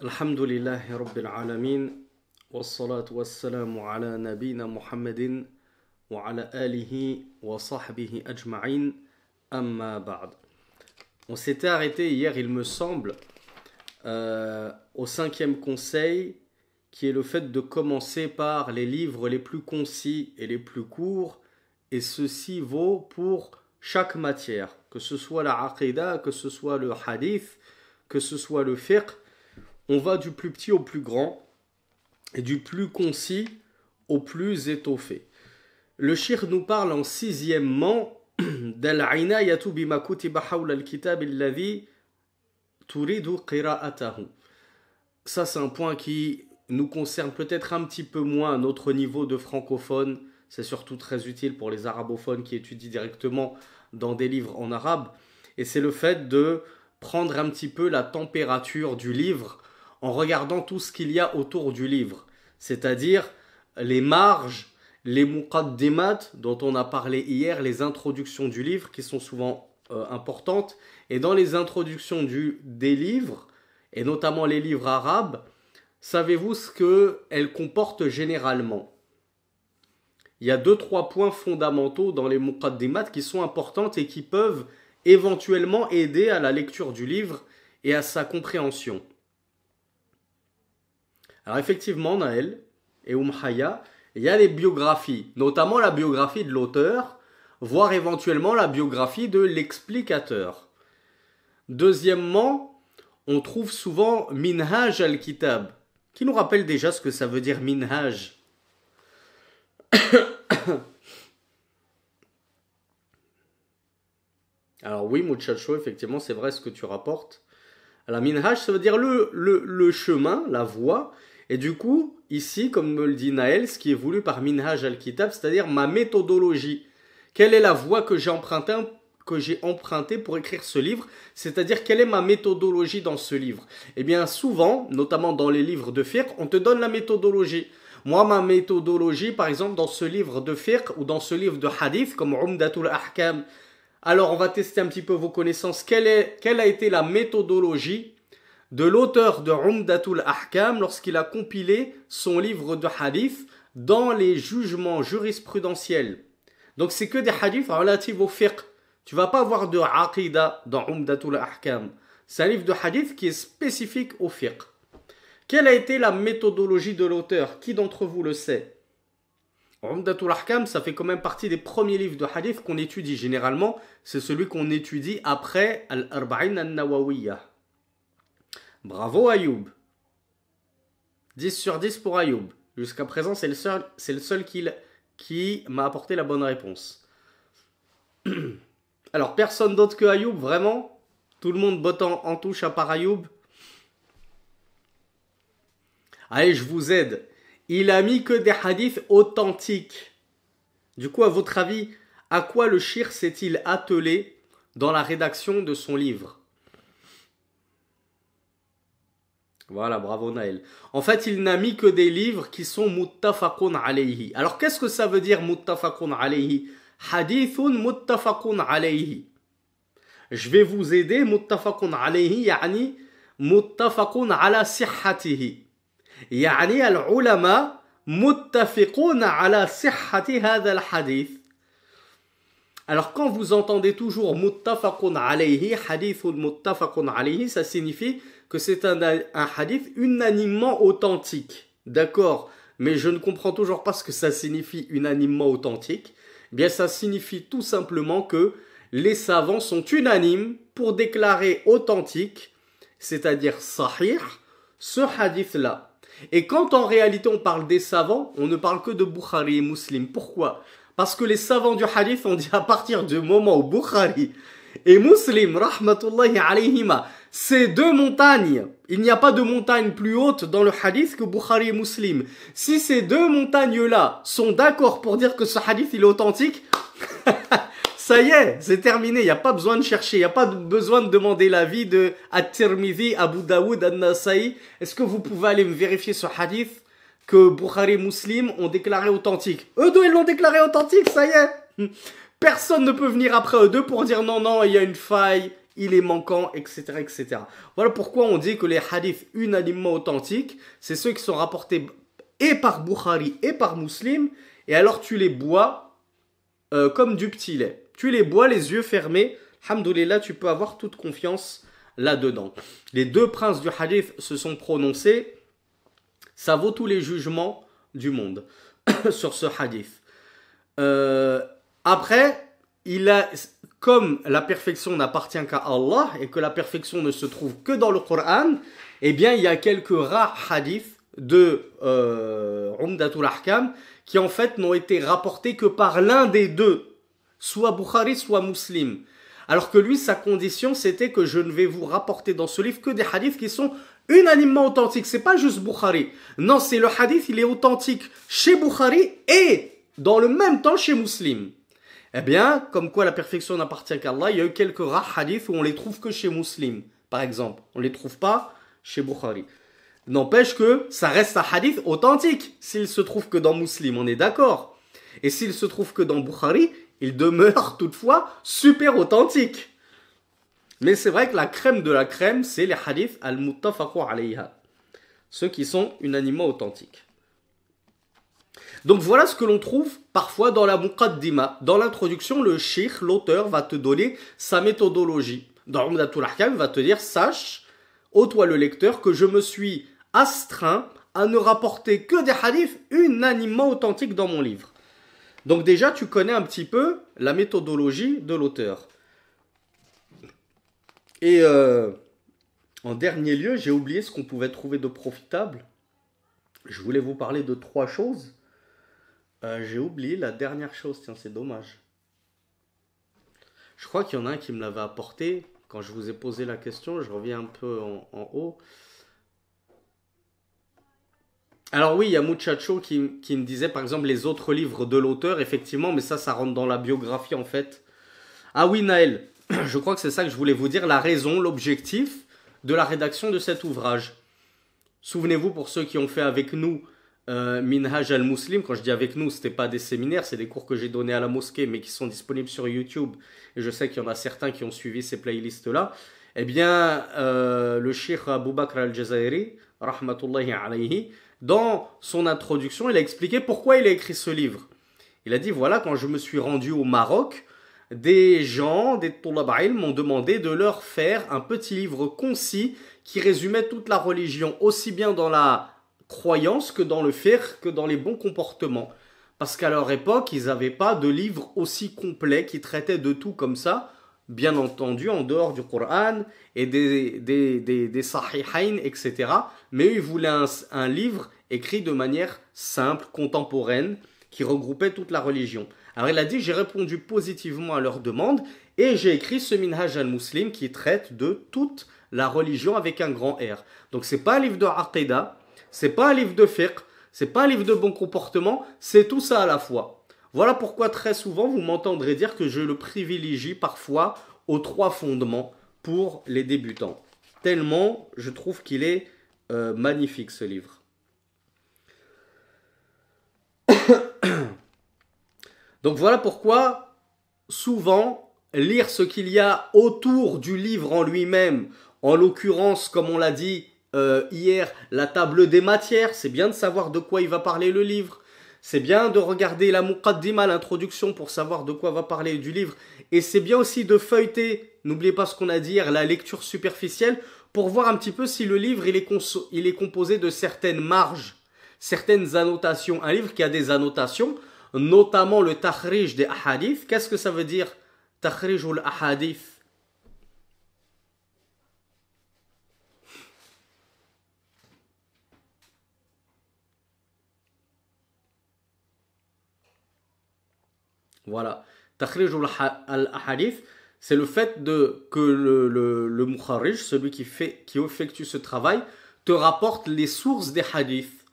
Alhamdulillahi Rabbil Alamin, wassalatu wassalamu ala nabina Muhammadin wa ala alihi wa sahbihi ajma'in, amma ba'd. On s'était arrêté hier, il me semble, au 5e conseil, qui est le fait de commencer par les livres les plus concis et les plus courts, et ceci vaut pour chaque matière, que ce soit la aqidah, que ce soit le hadith, que ce soit le fiqh. On va du plus petit au plus grand et du plus concis au plus étoffé. Le cheikh nous parle en sixièmement d'al-inayatu bima kutiba hawla al-kitab alladhi turidu qira'atahu. Ça, c'est un point qui nous concerne peut-être un petit peu moins à notre niveau de francophone. C'est surtout très utile pour les arabophones qui étudient directement dans des livres en arabe. Et c'est le fait de prendre un petit peu la température du livre en regardant tout ce qu'il y a autour du livre. C'est-à-dire les marges, les muqaddimat dont on a parlé hier, les introductions du livre qui sont souvent importantes. Et dans les introductions des livres, et notamment les livres arabes, savez-vous ce qu'elles comportent généralement? Il y a 2-3 points fondamentaux dans les muqaddimat qui sont importantes et qui peuvent éventuellement aider à la lecture du livre et à sa compréhension. Alors effectivement, Naël et Haya, il y a les biographies, notamment la biographie de l'auteur, voire éventuellement la biographie de l'explicateur. Deuxièmement, on trouve souvent Minhaj al-Kitab, qui nous rappelle déjà ce que ça veut dire Minhaj. Alors oui, muchacho, effectivement, c'est vrai ce que tu rapportes. Alors Minhaj, ça veut dire le chemin, la voie. Et du coup, ici, comme me le dit Naël, ce qui est voulu par Minhaj al-Kitab, c'est-à-dire ma méthodologie. Quelle est la voie que j'ai empruntée pour écrire ce livre? C'est-à-dire, quelle est ma méthodologie dans ce livre? Eh bien, souvent, notamment dans les livres de fiqh, on te donne la méthodologie. Moi, ma méthodologie, par exemple, dans ce livre de fiqh ou dans ce livre de hadith, comme Umdatul Ahkam, alors on va tester un petit peu vos connaissances. Quelle a été la méthodologie de l'auteur de Umdatul Ahkam lorsqu'il a compilé son livre de hadith dans les jugements jurisprudentiels? Donc c'est que des hadiths relatifs au fiqh. Tu vas pas avoir de aqidah dans Umdatul Ahkam. C'est un livre de hadith qui est spécifique au fiqh. Quelle a été la méthodologie de l'auteur? Qui d'entre vous le sait? Umdatul Ahkam, ça fait quand même partie des premiers livres de hadith qu'on étudie généralement. C'est celui qu'on étudie après Al-Arba'in al-Nawawiyah. Bravo Ayoub. 10 sur 10 pour Ayoub. Jusqu'à présent, c'est le seul qui m'a apporté la bonne réponse. Alors, personne d'autre que Ayoub, vraiment? Tout le monde botte en touche à part Ayoub? Allez, je vous aide. Il a mis que des hadiths authentiques. Du coup, à votre avis, à quoi le cheikh s'est-il attelé dans la rédaction de son livre? Voilà, bravo Naël. En fait, il n'a mis que des livres qui sont muttafaqun alayhi. Alors, qu'est-ce que ça veut dire muttafaqun alayhi? Hadithun muttafaqun alayhi. Je vais vous aider. Muttafaqun alayhi, yani muttafaqun ala sihhatihi. Yani al-ulama muttafiqun ala sihhati hadha al-hadith. Alors, quand vous entendez toujours muttafaqun alayhi, hadithun muttafaqun alayhi, ça signifie que c'est un hadith unanimement authentique. D'accord? Mais je ne comprends toujours pas ce que ça signifie unanimement authentique. Eh bien, ça signifie tout simplement que les savants sont unanimes pour déclarer authentique, c'est-à-dire sahih, ce hadith-là. Et quand en réalité on parle des savants, on ne parle que de Bukhari et Muslim. Pourquoi? Parce que les savants du hadith ont dit à partir du moment où Bukhari et Muslim, rahmatullahi alayhima, c'est deux montagnes. Il n'y a pas de montagne plus haute dans le hadith que Bukhari et Muslim. Si ces deux montagnes-là sont d'accord pour dire que ce hadith il est authentique, ça y est, c'est terminé. Il n'y a pas besoin de chercher. Il n'y a pas besoin de demander l'avis de At-Tirmidhi, Abu Daoud, An-Nasa'i. Est-ce que vous pouvez aller me vérifier ce hadith que Bukhari et Muslim ont déclaré authentique? Eux deux, ils l'ont déclaré authentique, ça y est. Personne ne peut venir après eux deux pour dire non, non, il y a une faille, il est manquant, etc., etc. Voilà pourquoi on dit que les hadiths unanimement authentiques, c'est ceux qui sont rapportés et par Bukhari et par Muslim, et alors tu les bois comme du petit lait. Tu les bois les yeux fermés, alhamdoulilah, tu peux avoir toute confiance là-dedans. Les deux princes du hadith se sont prononcés, ça vaut tous les jugements du monde sur ce hadith. Après, comme la perfection n'appartient qu'à Allah et que la perfection ne se trouve que dans le Coran, eh bien il y a quelques rares hadiths de Umdatul Ahkam qui en fait n'ont été rapportés que par l'un des deux, soit Bukhari, soit Muslim. Alors que lui, sa condition, c'était que je ne vais vous rapporter dans ce livre que des hadiths qui sont unanimement authentiques. C'est pas juste Bukhari. Non, c'est le hadith, il est authentique chez Bukhari et dans le même temps chez Muslim. Eh bien, comme quoi la perfection n'appartient qu'à Allah, il y a eu quelques rares hadiths où on les trouve que chez Muslim, par exemple. On les trouve pas chez Bukhari. N'empêche que ça reste un hadith authentique s'il se trouve que dans Muslim, on est d'accord. Et s'il se trouve que dans Bukhari, il demeure toutefois super authentique. Mais c'est vrai que la crème de la crème, c'est les hadiths al-muttafaqu alayha. Ceux qui sont unanimement authentiques. Donc voilà ce que l'on trouve parfois dans la muqaddima. Dans l'introduction, le cheikh, l'auteur, va te donner sa méthodologie. Dans Umdatul Ahkam, il va te dire, sache, ô toi le lecteur, que je me suis astreint à ne rapporter que des hadiths unanimement authentiques dans mon livre. Donc déjà, tu connais un petit peu la méthodologie de l'auteur. Et en dernier lieu, j'ai oublié ce qu'on pouvait trouver de profitable. Je voulais vous parler de 3 choses. J'ai oublié la dernière chose, tiens, c'est dommage. Je crois qu'il y en a un qui me l'avait apporté. Quand je vous ai posé la question, je reviens un peu en haut. Alors oui, il y a Muchacho qui me disait par exemple les autres livres de l'auteur, effectivement, mais ça rentre dans la biographie en fait. Ah oui, Naël, je crois que c'est ça que je voulais vous dire, la raison, l'objectif de la rédaction de cet ouvrage. Souvenez-vous, pour ceux qui ont fait avec nous Minhaj al-Muslim, quand je dis avec nous, c'était pas des séminaires, c'est des cours que j'ai donnés à la mosquée, mais qui sont disponibles sur YouTube, et je sais qu'il y en a certains qui ont suivi ces playlists-là. Eh bien, le cheikh Abu Bakr al-Jazairi, rahmatullahi alayhi, dans son introduction, il a expliqué pourquoi il a écrit ce livre. Il a dit, voilà, quand je me suis rendu au Maroc, des gens, des Tulab al-Ilm m'ont demandé de leur faire un petit livre concis qui résumait toute la religion, aussi bien dans la croyance que dans le fiqh, que dans les bons comportements. Parce qu'à leur époque, ils n'avaient pas de livre aussi complet qui traitait de tout comme ça, bien entendu en dehors du Coran et des Sahihain, etc. Mais eux, ils voulaient un livre écrit de manière simple, contemporaine, qui regroupait toute la religion. Alors il a dit, j'ai répondu positivement à leur demande et j'ai écrit ce Minhaj al-Muslim qui traite de toute la religion avec un grand R. Donc c'est pas un livre de Aqidah, c'est pas un livre de fiqh, c'est pas un livre de bon comportement, c'est tout ça à la fois. Voilà pourquoi très souvent vous m'entendrez dire que je le privilégie parfois aux 3 fondements pour les débutants. Tellement je trouve qu'il est magnifique ce livre. Donc voilà pourquoi souvent lire ce qu'il y a autour du livre en lui-même, en l'occurrence comme on l'a dit hier, la table des matières, c'est bien de savoir de quoi il va parler le livre. C'est bien de regarder la muqaddima, l'introduction, pour savoir de quoi va parler du livre. Et c'est bien aussi de feuilleter, n'oubliez pas ce qu'on a dit hier, la lecture superficielle, pour voir un petit peu si le livre il est composé de certaines marges, certaines annotations. Un livre qui a des annotations, notamment le takhrij des ahadith. Qu'est-ce que ça veut dire, takhrij ou ahadith? Voilà. Takhrij al-ahadith, c'est le fait que le mukharrij, celui qui effectue ce travail, te rapporte les sources des hadiths.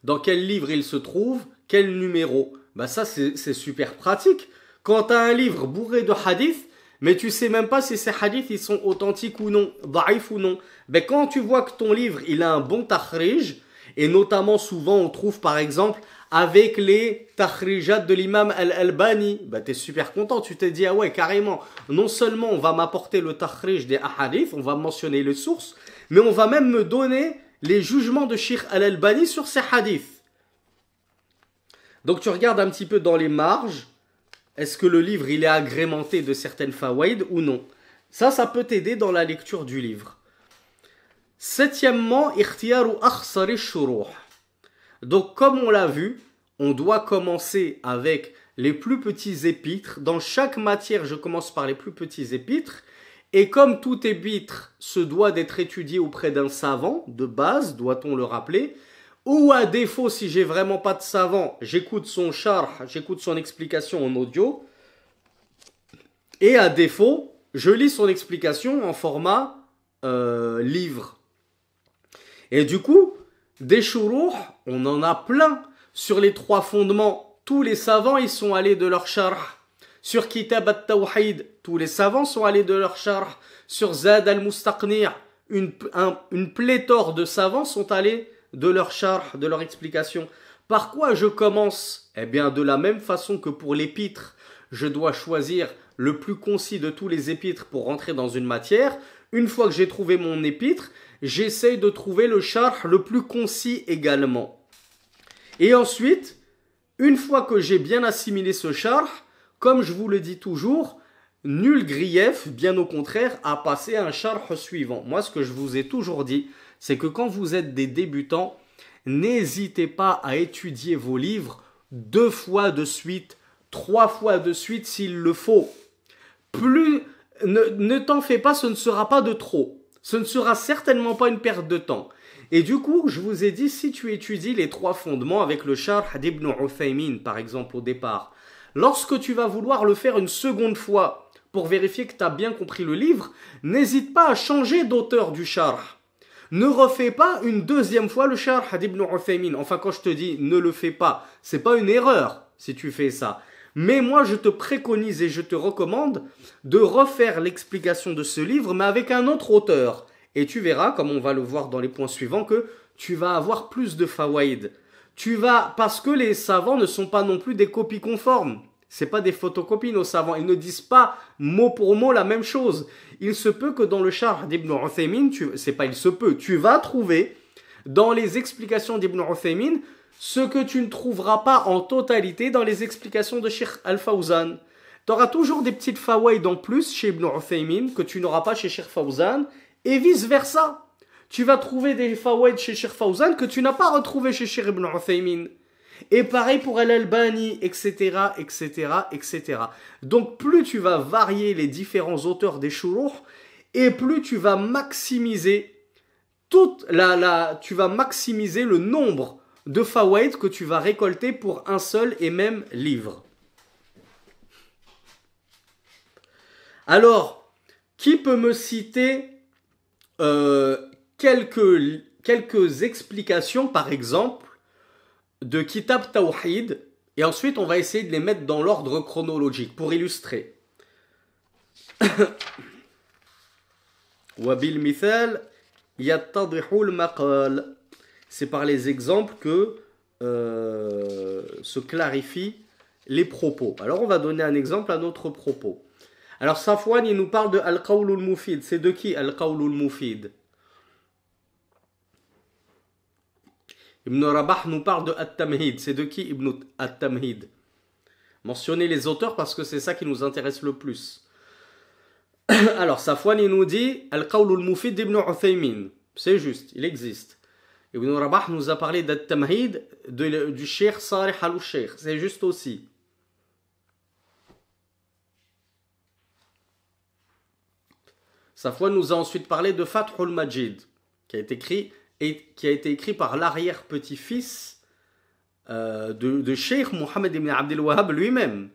Dans quel livre il se trouve, quel numéro. Ben ça, c'est super pratique. Quand tu as un livre bourré de hadiths, mais tu sais même pas si ces hadiths ils sont authentiques ou non, daïf ou non. Ben quand tu vois que ton livre il a un bon takhrij, et notamment souvent on trouve par exemple avec les takhrijat de l'imam Al-Albani, bah t'es super content, tu t'es dit, ah ouais, carrément, non seulement on va m'apporter le takhrij des ahadith, on va mentionner les sources, mais on va même me donner les jugements de Cheikh Al-Albani sur ces hadiths. Donc tu regardes un petit peu dans les marges, est-ce que le livre il est agrémenté de certaines fawaïd ou non? Ça peut t'aider dans la lecture du livre. Septièmement, ikhtiyaru akhsari shuruh. Donc comme on l'a vu, on doit commencer avec les plus petits épîtres. Dans chaque matière, je commence par les plus petits épîtres. Et comme tout épître se doit d'être étudié auprès d'un savant, de base, doit-on le rappeler, ou à défaut, si j'ai vraiment pas de savant, j'écoute son sharh, j'écoute son explication en audio, et à défaut, je lis son explication en format livre. Et du coup, des shuruh, on en a plein. Sur les 3 fondements, tous les savants ils sont allés de leur sharh. Sur Kitab al-Tawhid, tous les savants sont allés de leur sharh. Sur Zad al-Mustaqni', une pléthore de savants sont allés de leur sharh, de leur explication. Par quoi je commence? Eh bien, de la même façon que pour l'épître, je dois choisir le plus concis de tous les épîtres pour rentrer dans une matière. Une fois que j'ai trouvé mon épître, j'essaye de trouver le sharh le plus concis également. Et ensuite, une fois que j'ai bien assimilé ce sharh, comme je vous le dis toujours, nul grief, bien au contraire, à passer à un sharh suivant. Moi, ce que je vous ai toujours dit, c'est que quand vous êtes des débutants, n'hésitez pas à étudier vos livres 2 fois de suite, 3 fois de suite s'il le faut. Ne t'en fais pas, ce ne sera pas de trop. Ce ne sera certainement pas une perte de temps. Et du coup, je vous ai dit, si tu étudies les 3 fondements avec le sharh d'Ibn Uthaymin, par exemple, au départ, lorsque tu vas vouloir le faire une seconde fois pour vérifier que tu as bien compris le livre, n'hésite pas à changer d'auteur du sharh. Ne refais pas une deuxième fois le sharh d'Ibn Uthaymin. Enfin, quand je te dis ne le fais pas, c'est pas une erreur si tu fais ça. Mais moi, je te préconise et je te recommande de refaire l'explication de ce livre, mais avec un autre auteur. Et tu verras, comme on va le voir dans les points suivants, que tu vas avoir plus de fawaïd. Parce que les savants ne sont pas non plus des copies conformes. C'est pas des photocopies, nos savants. Ils ne disent pas mot pour mot la même chose. Il se peut que dans le sharh d'Ibn Uthaymin, tu vas trouver dans les explications d'Ibn Uthaymin ce que tu ne trouveras pas en totalité dans les explications de Cheikh Al-Fawzan. Tu auras toujours des petites fawaïd en plus chez Ibn Uthaymin que tu n'auras pas chez Cheikh Fawzan et vice versa. Tu vas trouver des fawaïd chez Cheikh Fawzan que tu n'as pas retrouvé chez Cheikh Ibn Uthaymin. Et pareil pour Al-Albani, etc., etc., etc. Donc plus tu vas varier les différents auteurs des shuruh, et plus tu vas maximiser tu vas maximiser le nombre de fawaïd que tu vas récolter pour un seul et même livre. Alors, qui peut me citer quelques explications, par exemple, de Kitab Tawhid, et ensuite on va essayer de les mettre dans l'ordre chronologique pour illustrer. Wabil mithal yattadihul maqal. C'est par les exemples que se clarifient les propos. Alors on va donner un exemple à notre propos. Alors Safwan il nous parle de Al-Qawlul Mufid. C'est de qui Al-Qawlul Mufid? Ibn Rabah nous parle de At-Tamhid. C'est de qui Ibn At-Tamhid? Mentionnez les auteurs parce que c'est ça qui nous intéresse le plus. Alors Safwan il nous dit Al-Qawlul Mufid d'Ibn Uthaymin. C'est juste, il existe. Ibn Rabah nous a parlé d'At-Tamhid du Cheikh Salih al-Sheikh. C'est juste aussi. Safwan nous a ensuite parlé de Fathul Majid, qui a été écrit par l'arrière-petit-fils de Cheikh Mohammed ibn Abdel Wahhab lui-même.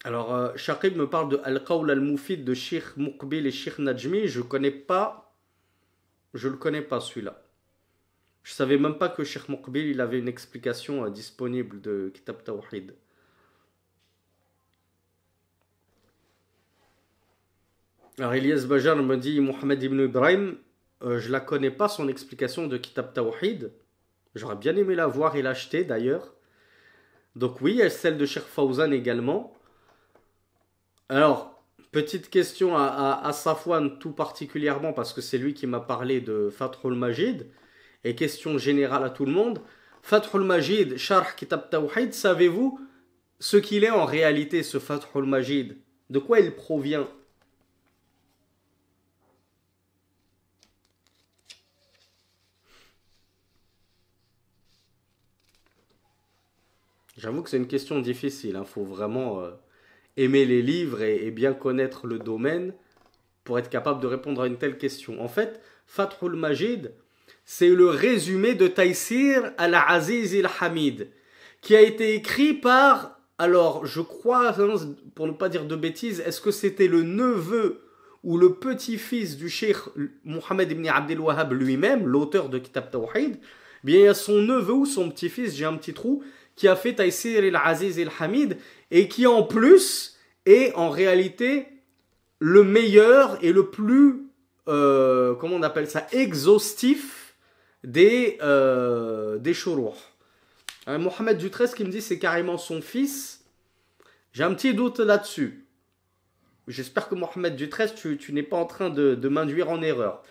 Alors, Shaqib me parle de Al-Qawl al-Mufid de Sheikh Muqbil et Sheikh Najmi. Je le connais pas celui-là. Je savais même pas que Sheikh Muqbil il avait une explication disponible de Kitab Tawhid. Alors Elias Bajar me dit Mohamed ibn Ibrahim, je la connais pas son explication de Kitab Tawhid. J'aurais bien aimé la voir et l'acheter d'ailleurs. Donc oui, il y a celle de Cheikh Fawzan également. Alors, petite question à Safwan tout particulièrement parce que c'est lui qui m'a parlé de Fathul Majid. Et question générale à tout le monde. Fathul Majid, Sharh Kitab Tawhid, savez-vous ce qu'il est en réalité ce Fathul Majid? De quoi il provient? J'avoue que c'est une question difficile. Il faut vraiment aimer les livres et bien connaître le domaine pour être capable de répondre à une telle question. En fait, Fathul Majid, c'est le résumé de Taysir al-Aziz al-Hamid, qui a été écrit par, alors je crois, pour ne pas dire de bêtises, est-ce que c'était le neveu ou le petit-fils du cheikh Mohammed ibn Abdel Wahhab lui-même, l'auteur de Kitab Tawhid? Bien, il y a son neveu ou son petit-fils, j'ai un petit trou, qui a fait Taysir al-Aziz al-Hamid et qui en plus est en réalité le meilleur et le plus, comment on appelle ça, exhaustif des shuruh. Mohamed Dutresse qui me dit c'est carrément son fils. J'ai un petit doute là-dessus. J'espère que Mohamed Dutresse, tu n'es pas en train de m'induire en erreur.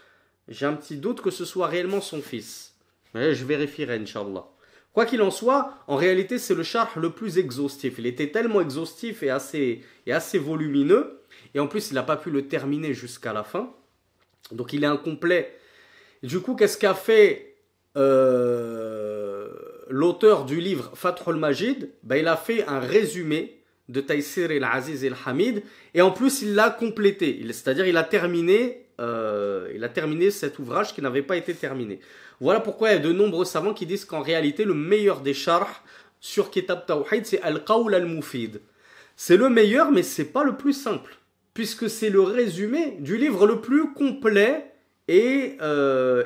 J'ai un petit doute que ce soit réellement son fils. Mais je vérifierai, Inch'Allah. Quoi qu'il en soit, en réalité, c'est le sharh le plus exhaustif. Il était tellement exhaustif et assez volumineux. Et en plus, il n'a pas pu le terminer jusqu'à la fin. Donc, il est incomplet. Et du coup, qu'est-ce qu'a fait l'auteur du livre Fathul Majid? Il a fait un résumé de Taysir al-Aziz al-Hamid. Et en plus, il l'a complété. C'est-à-dire, il a terminé cet ouvrage qui n'avait pas été terminé. Voilà pourquoi il y a de nombreux savants qui disent qu'en réalité, le meilleur des sharh sur Kitab Tawhid, c'est Al-Qawl al-Mufid. C'est le meilleur, mais c'est pas le plus simple, puisque c'est le résumé du livre le plus complet et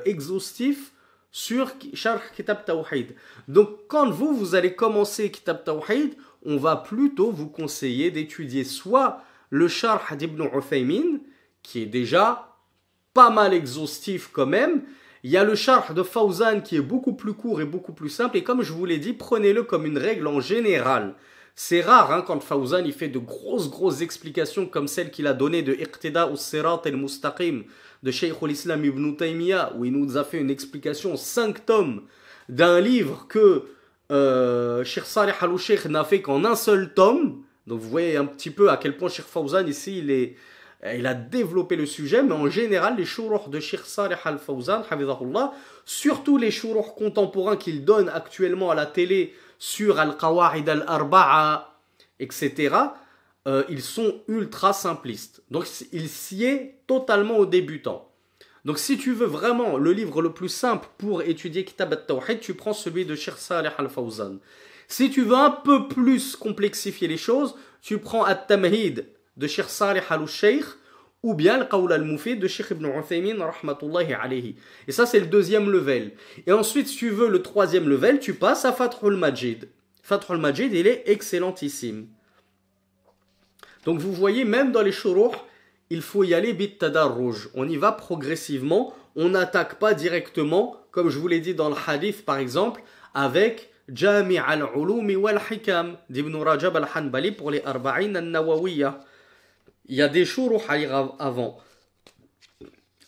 exhaustif sur Sharh Kitab Tawhid. Donc, quand vous allez commencer Kitab Tawhid, on va plutôt vous conseiller d'étudier soit le Sharh d'Ibn Uthaymin, qui est déjà pas mal exhaustif quand même. Il y a le Sharh de Fawzan qui est beaucoup plus court et beaucoup plus simple. Et comme je vous l'ai dit, prenez-le comme une règle en général. C'est rare quand Fawzan il fait de grosses explications comme celle qu'il a donnée de Iqtida al-Sirat al-Mustaqim de Shaykh al-Islam ibn Taymiyyah, où il nous a fait une explication 5 tomes d'un livre que Cheikh Salih al-Sheikh n'a fait qu'en un seul tome. Donc vous voyez un petit peu à quel point Cheikh Fawzan ici il a développé le sujet, mais en général, les shuruh de Cheikh Salih al-Fawzan, surtout les shuruh contemporains qu'il donne actuellement à la télé sur Al-Qawa'id al-Arba'a, etc., ils sont ultra simplistes. Donc, il s'y est totalement aux débutants. Donc, si tu veux vraiment le livre le plus simple pour étudier Kitab al-Tawhid, tu prends celui de Cheikh Salih al-Fawzan. Si tu veux un peu plus complexifier les choses, tu prends At-Tamhid de Cheikh Salih al-Sheikh ou bien le Qawl al-Mufid de Cheikh Ibn Uthaymin rahmatullahi alayhi. Et ça c'est le deuxième level. Et ensuite si tu veux le troisième level, tu passes à Fathul Majid. Fathul Majid il est excellentissime. Donc vous voyez même dans les shuruh, il faut y aller bit tadarruj. On y va progressivement, on n'attaque pas directement comme je vous l'ai dit dans le hadith par exemple avec Jami' al-Ulum wal-Hikam d'Ibn Rajab al-Hanbali pour les Arba'in al-Nawawiyya. Il y a des shuruh à lire avant.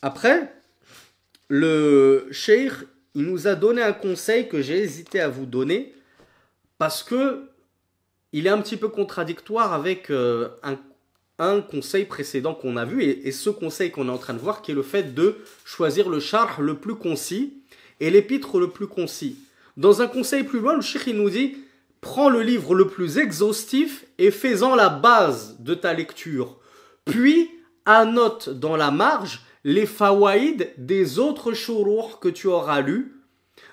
Après, le cheikh, il nous a donné un conseil que j'ai hésité à vous donner parce que il est un petit peu contradictoire avec un conseil précédent qu'on a vu et ce conseil qu'on est en train de voir qui est le fait de choisir le sharh le plus concis et l'épître le plus concis. Dans un conseil plus loin, le cheikh il nous dit prends le livre le plus exhaustif et fais-en la base de ta lecture. Puis, annote dans la marge les fawaïd des autres shuruh que tu auras lus,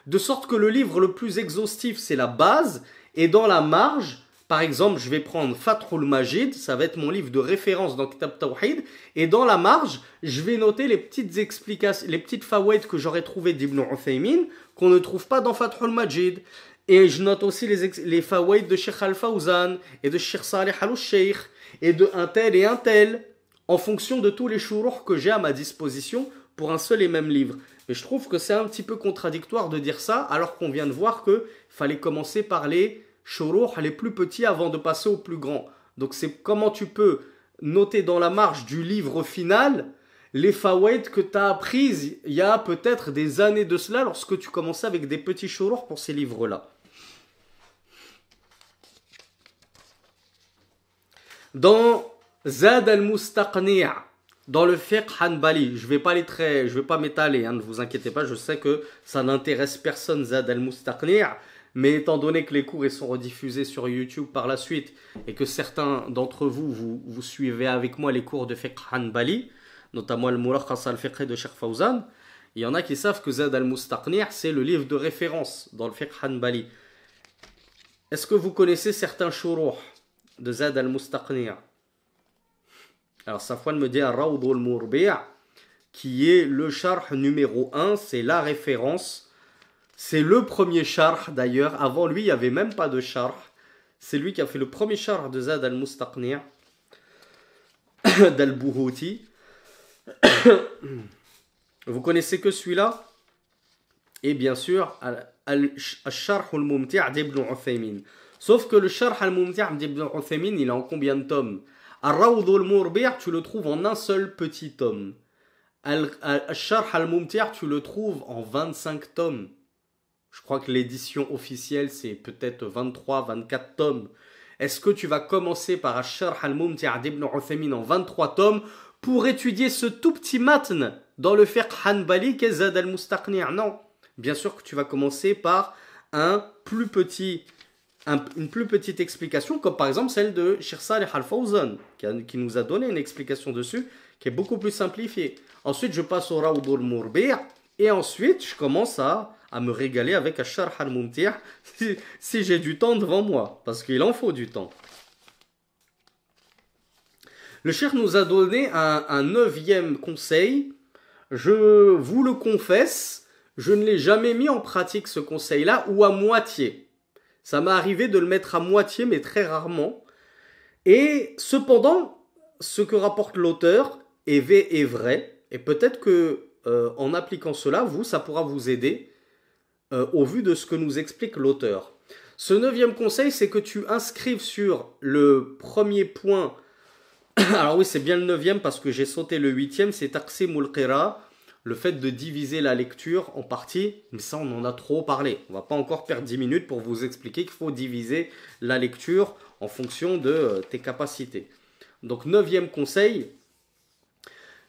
de sorte que le livre le plus exhaustif, c'est la base, et dans la marge, par exemple, je vais prendre Fathul Majid, ça va être mon livre de référence dans Kitab Tawhid, et dans la marge, je vais noter les petites explications, les petites fawaïd que j'aurais trouvées d'Ibn Uthaymin, qu'on ne trouve pas dans Fathul Majid. Et je note aussi les fawaïd de Cheikh Al-Fawzan et de Cheikh Salih al-Sheikh et de un tel et un tel. en fonction de tous les shuruh que j'ai à ma disposition pour un seul et même livre. Mais je trouve que c'est un petit peu contradictoire de dire ça, alors qu'on vient de voir qu'il fallait commencer par les shuruh les plus petits avant de passer aux plus grands. Donc c'est comment tu peux noter dans la marge du livre final les fawaid que tu as apprises il y a peut-être des années de cela lorsque tu commençais avec des petits shuruh pour ces livres-là. Dans Zad al-Mustaqni', dans le fiqh Hanbali, je vais pas m'étaler, hein, ne vous inquiétez pas, je sais que ça n'intéresse personne Zad al-Mustaqni', mais étant donné que les cours ils sont rediffusés sur YouTube par la suite et que certains d'entre vous suivez avec moi les cours de fiqh Hanbali, notamment le Mulakhas al-Fiqh de Cheikh Fawzan, il y en a qui savent que Zad al-Mustaqni' c'est le livre de référence dans le fiqh Hanbali. Est-ce que vous connaissez certains shuruh de Zad al-Mustaqni'? Alors Safwan me dit Ar-Rawd al-Murbi', qui est le sharh numéro 1, c'est la référence. C'est le premier sharh d'ailleurs. Avant lui, il n'y avait même pas de sharh. C'est lui qui a fait le premier sharh de Zad al-Mustaqni' d'Al-Buhuti. Vous connaissez que celui-là? Et bien sûr, Al-Sharh al-Mumti' d'Ibn Uthaymin. Sauf que le Sharh al-Mumti' d'Ibn Uthaymin, il est en combien de tomes? Ar-Rawd al-Murbi' tu le trouves en un seul petit tome. Al-Sharh al-Mumti' tu le trouves en 25 tomes. Je crois que l'édition officielle, c'est peut-être 23, 24 tomes. Est-ce que tu vas commencer par Al-Sharh al-Mumti' d'Ibn Uthaymin en 23 tomes pour étudier ce tout petit matn dans le fiqh Hanbali qu'est Zad al-Mustaqni'? Non. Bien sûr que tu vas commencer par une plus petite explication, comme par exemple celle de Cheikh Salih Al-Fawzan, qui nous a donné une explication dessus, qui est beaucoup plus simplifiée. Ensuite, je passe au Rawd al-Murbi' et ensuite, je commence à me régaler avec Al-Sharh al-Mumti' si j'ai du temps devant moi, parce qu'il en faut du temps. Le cheikh nous a donné un 9e conseil. Je vous le confesse, je ne l'ai jamais mis en pratique ce conseil-là, ou à moitié. Ça m'est arrivé de le mettre à moitié, mais très rarement. Et cependant, ce que rapporte l'auteur est vrai. Et peut-être que en appliquant cela, ça pourra vous aider au vu de ce que nous explique l'auteur. Ce 9e conseil, c'est que tu inscrives sur le premier point. Alors oui, c'est bien le 9e parce que j'ai sauté le 8e, c'est Taqsimul Qira, le fait de diviser la lecture en parties, mais ça on en a trop parlé. On va pas encore perdre 10 minutes pour vous expliquer qu'il faut diviser la lecture en fonction de tes capacités. Donc 9e conseil,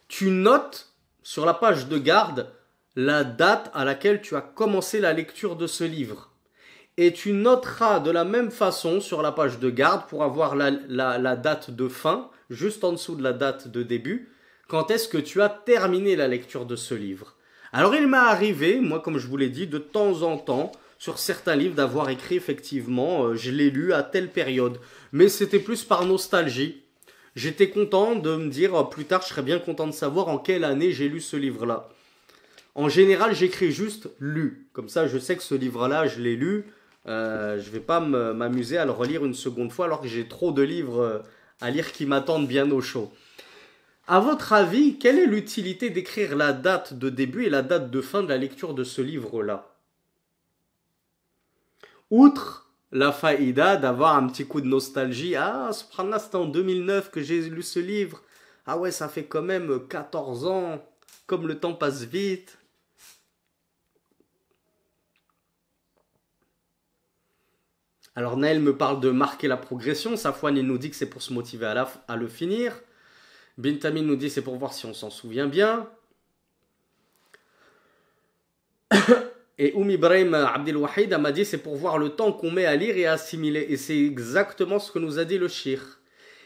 tu notes sur la page de garde la date à laquelle tu as commencé la lecture de ce livre. Et tu noteras de la même façon sur la page de garde pour avoir la date de fin, juste en dessous de la date de début, quand est-ce que tu as terminé la lecture de ce livre. Alors il m'est arrivé, moi comme je vous l'ai dit, de temps en temps, sur certains livres, d'avoir écrit effectivement, je l'ai lu à telle période. Mais c'était plus par nostalgie. J'étais content de me dire, plus tard je serais bien content de savoir en quelle année j'ai lu ce livre-là. En général, j'écris juste « lu ». Comme ça, je sais que ce livre-là, je l'ai lu. Je ne vais pas m'amuser à le relire une seconde fois alors que j'ai trop de livres à lire qui m'attendent bien au chaud. À votre avis, quelle est l'utilité d'écrire la date de début et la date de fin de la lecture de ce livre-là? Outre la faïda d'avoir un petit coup de nostalgie. Ah, subhanallah, c'était en 2009 que j'ai lu ce livre. Ah ouais, ça fait quand même 14 ans. Comme le temps passe vite. Alors Naël me parle de marquer la progression. Safwan, il nous dit que c'est pour se motiver à le finir. Bintamin nous dit c'est pour voir si on s'en souvient bien. Et Ibrahim Abdel Wahid m'a dit c'est pour voir le temps qu'on met à lire et à assimiler. Et c'est exactement ce que nous a dit le shir.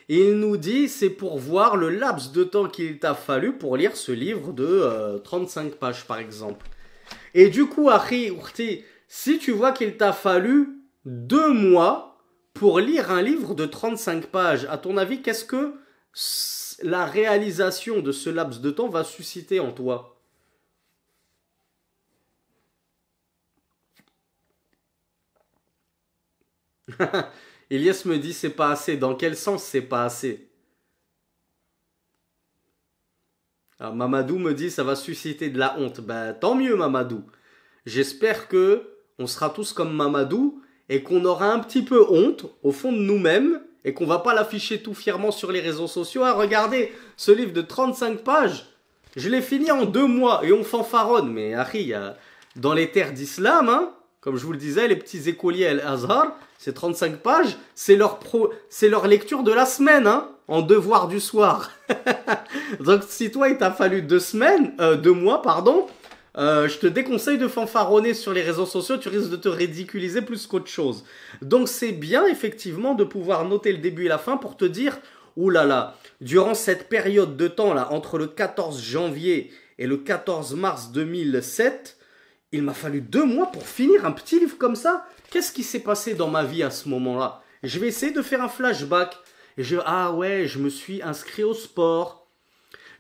Et il nous dit c'est pour voir le laps de temps qu'il t'a fallu pour lire ce livre de 35 pages par exemple. Et du coup, Akhi, Urti, si tu vois qu'il t'a fallu 2 mois pour lire un livre de 35 pages, à ton avis, qu'est-ce que la réalisation de ce laps de temps va susciter en toi? Elias me dit c'est pas assez. Dans quel sens c'est pas assez? Alors, Mamadou me dit ça va susciter de la honte. Ben, tant mieux, Mamadou. J'espère que on sera tous comme Mamadou et qu'on aura un petit peu honte au fond de nous-mêmes et qu'on va pas l'afficher tout fièrement sur les réseaux sociaux. Ah, regardez, ce livre de 35 pages, je l'ai fini en 2 mois et on fanfaronne. Mais Harry, dans les terres d'islam, hein, comme je vous le disais, les petits écoliers Al-Azhar, c'est 35 pages, c'est leur lecture de la semaine, hein, en devoir du soir. Donc si toi il t'a fallu 2 mois, pardon, je te déconseille de fanfaronner sur les réseaux sociaux, tu risques de te ridiculiser plus qu'autre chose. Donc c'est bien effectivement de pouvoir noter le début et la fin pour te dire, ouh là là, durant cette période de temps là, entre le 14 janvier et le 14 mars 2007, il m'a fallu 2 mois pour finir un petit livre comme ça. Qu'est-ce qui s'est passé dans ma vie à ce moment-là? Je vais essayer de faire un flashback. Ah ouais, je me suis inscrit au sport.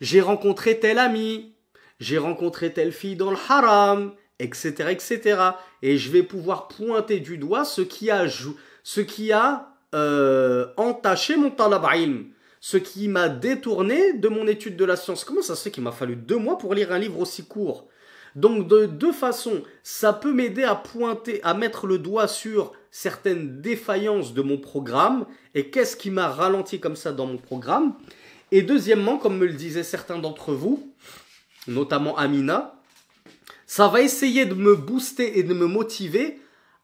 J'ai rencontré tel ami. J'ai rencontré telle fille dans le haram, etc., etc. Et je vais pouvoir pointer du doigt ce qui a entaché mon talab ilm, ce qui m'a détourné de mon étude de la science. Comment ça se fait qu'il m'a fallu 2 mois pour lire un livre aussi court? Donc de 2 façons, ça peut m'aider à pointer, à mettre le doigt sur certaines défaillances de mon programme et qu'est-ce qui m'a ralenti comme ça dans mon programme. Et deuxièmement, comme me le disaient certains d'entre vous, notamment Amina, ça va essayer de me booster et de me motiver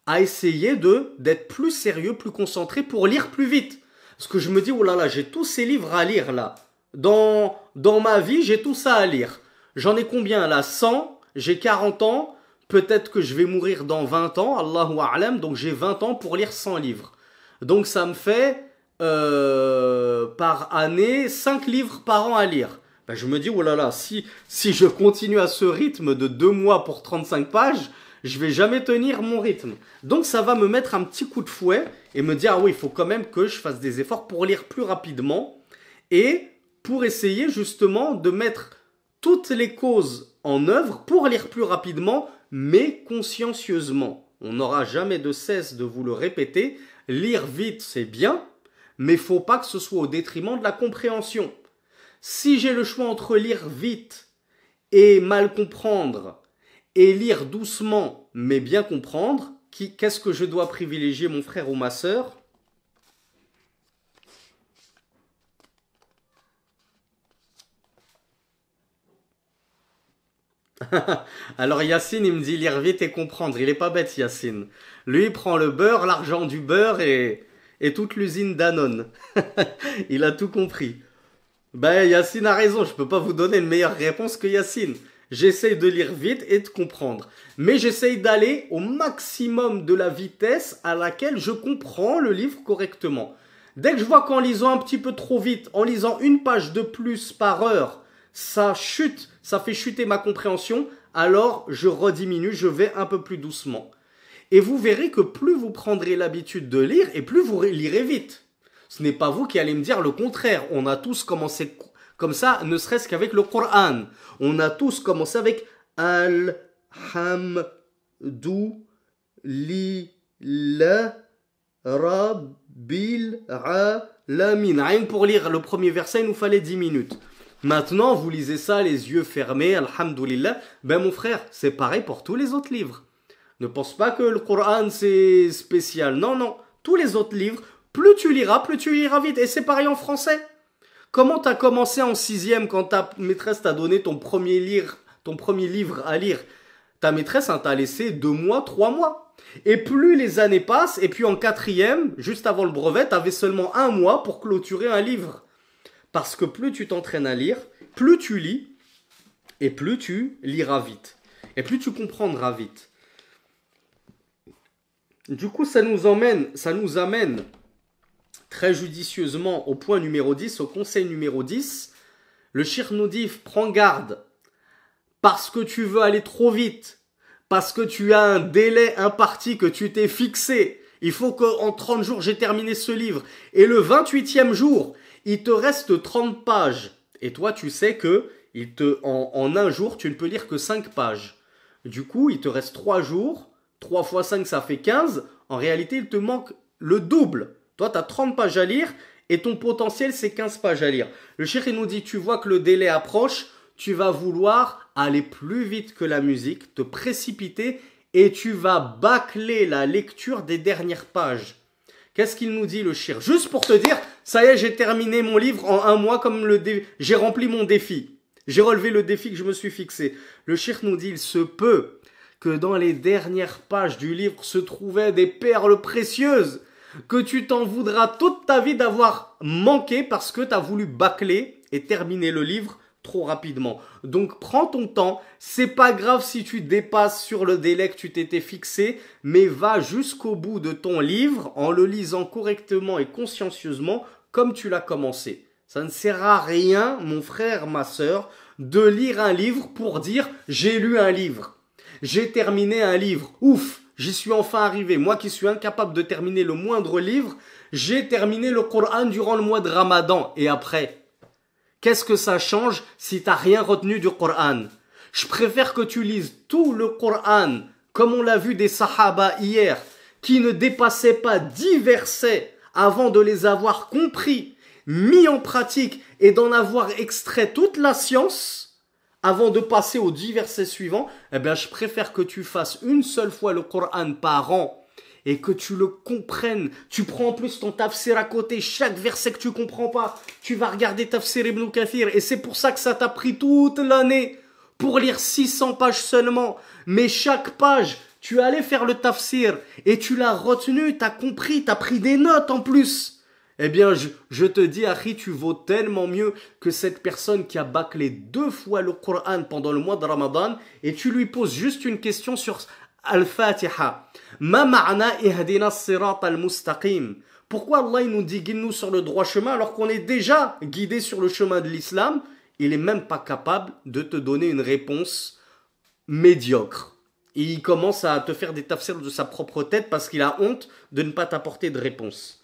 à essayer d'être plus sérieux, plus concentré pour lire plus vite. Parce que je me dis, oh là là, j'ai tous ces livres à lire là. Dans ma vie, j'ai tout ça à lire. J'en ai combien là? 100? J'ai 40 ans, peut-être que je vais mourir dans 20 ans, Allahu A'lam, donc j'ai 20 ans pour lire 100 livres. Donc ça me fait par année 5 livres par an à lire. Ben, je me dis, oh là là, si je continue à ce rythme de 2 mois pour 35 pages, je vais jamais tenir mon rythme. Donc ça va me mettre un petit coup de fouet et me dire, ah oui, il faut quand même que je fasse des efforts pour lire plus rapidement et pour essayer justement de mettre toutes les causes en œuvre pour lire plus rapidement, mais consciencieusement. On n'aura jamais de cesse de vous le répéter. Lire vite, c'est bien, mais il ne faut pas que ce soit au détriment de la compréhension. Si j'ai le choix entre lire vite et mal comprendre, et lire doucement mais bien comprendre, qu'est-ce que je dois privilégier, mon frère ou ma sœur? Alors Yacine, il me dit lire vite et comprendre. Il est pas bête, Yacine. Lui, il prend le beurre, l'argent du beurre et toute l'usine Danone. Il a tout compris. Ben, Yacine a raison. Je peux pas vous donner une meilleure réponse que Yacine. J'essaye de lire vite et de comprendre. Mais j'essaye d'aller au maximum de la vitesse à laquelle je comprends le livre correctement. Dès que je vois qu'en lisant un petit peu trop vite, en lisant une page de plus par heure, ça chute, ça fait chuter ma compréhension, alors je rediminue, je vais un peu plus doucement. Et vous verrez que plus vous prendrez l'habitude de lire, et plus vous lirez vite. Ce n'est pas vous qui allez me dire le contraire. On a tous commencé comme ça, ne serait-ce qu'avec le Coran. On a tous commencé avec Alhamdu Lillah Rabbil Alamin. Rien que pour lire le premier verset, il nous fallait 10 minutes. Maintenant, vous lisez ça les yeux fermés, alhamdoulilah. Ben mon frère, c'est pareil pour tous les autres livres. Ne pense pas que le Coran c'est spécial. Non, non. Tous les autres livres, plus tu liras vite. Et c'est pareil en français. Comment t'as commencé en 6e quand ta maîtresse t'a donné ton premier livre à lire? Ta maîtresse hein, t'a laissé 2 mois, 3 mois. Et plus les années passent, et puis en 4e, juste avant le brevet, t'avais seulement 1 mois pour clôturer un livre. Parce que plus tu t'entraînes à lire, plus tu lis, et plus tu liras vite. Et plus tu comprendras vite. Du coup, ça nous amène très judicieusement au point numéro 10, au conseil numéro 10. Le cheikh nous dit, prends garde, parce que tu veux aller trop vite, parce que tu as un délai imparti que tu t'es fixé. Il faut qu'en 30 jours, j'ai terminé ce livre. Et le 28e jour, il te reste 30 pages. Et toi, tu sais que en un jour, tu ne peux lire que 5 pages. Du coup, il te reste 3 jours. 3 fois 5, ça fait 15. En réalité, il te manque le double. Toi, tu as 30 pages à lire et ton potentiel, c'est 15 pages à lire. Le cheikh nous dit, tu vois que le délai approche, tu vas vouloir aller plus vite que la musique, te précipiter et tu vas bâcler la lecture des dernières pages. Qu'est-ce qu'il nous dit le shir? Juste pour te dire, ça y est, j'ai terminé mon livre en un mois comme j'ai rempli mon défi. J'ai relevé le défi que je me suis fixé. Le shir nous dit, il se peut que dans les dernières pages du livre se trouvaient des perles précieuses que tu t'en voudras toute ta vie d'avoir manqué parce que tu as voulu bâcler et terminer le livre trop rapidement. Donc prends ton temps, c'est pas grave si tu dépasses sur le délai que tu t'étais fixé, mais va jusqu'au bout de ton livre en le lisant correctement et consciencieusement comme tu l'as commencé. Ça ne sert à rien, mon frère, ma sœur, de lire un livre pour dire j'ai lu un livre, j'ai terminé un livre, ouf, j'y suis enfin arrivé. Moi qui suis incapable de terminer le moindre livre, j'ai terminé le Coran durant le mois de Ramadan et après. Qu'est-ce que ça change si tu n'as rien retenu du Coran? Je préfère que tu lises tout le Coran, comme on l'a vu des Sahaba hier, qui ne dépassaient pas 10 versets avant de les avoir compris, mis en pratique et d'en avoir extrait toute la science, avant de passer aux 10 versets suivants. Eh bien, je préfère que tu fasses une seule fois le Coran par an et que tu le comprennes. Tu prends en plus ton tafsir à côté, chaque verset que tu comprends pas, tu vas regarder tafsir Ibn Kathir, et c'est pour ça que ça t'a pris toute l'année pour lire 600 pages seulement. Mais chaque page, tu allais faire le tafsir et tu l'as retenu, t'as compris, t'as pris des notes en plus. Eh bien, je te dis, Akhi, tu vaux tellement mieux que cette personne qui a bâclé 2 fois le Coran pendant le mois de Ramadan et tu lui poses juste une question sur Al-Fatiha. Ma ma'na ihdina as-sirat al-mustaqim. Pourquoi Allah il nous dit guide-nous sur le droit chemin alors qu'on est déjà guidé sur le chemin de l'islam? Il est même pas capable de te donner une réponse médiocre. Et il commence à te faire des tafsirs de sa propre tête parce qu'il a honte de ne pas t'apporter de réponse.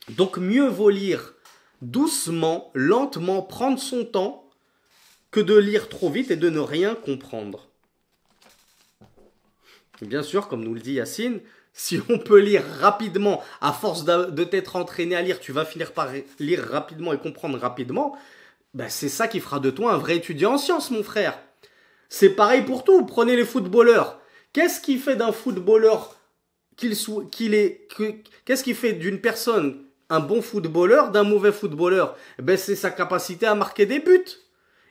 Donc mieux vaut lire doucement, lentement, prendre son temps que de lire trop vite et de ne rien comprendre. Bien sûr, comme nous le dit Yacine, si on peut lire rapidement, à force de t'être entraîné à lire, tu vas finir par lire rapidement et comprendre rapidement, ben c'est ça qui fera de toi un vrai étudiant en sciences, mon frère. C'est pareil pour tout, prenez les footballeurs. Qu'est-ce qui fait d'un footballeur qu'est-ce qui fait d'une personne un bon footballeur d'un mauvais footballeur? Ben c'est sa capacité à marquer des buts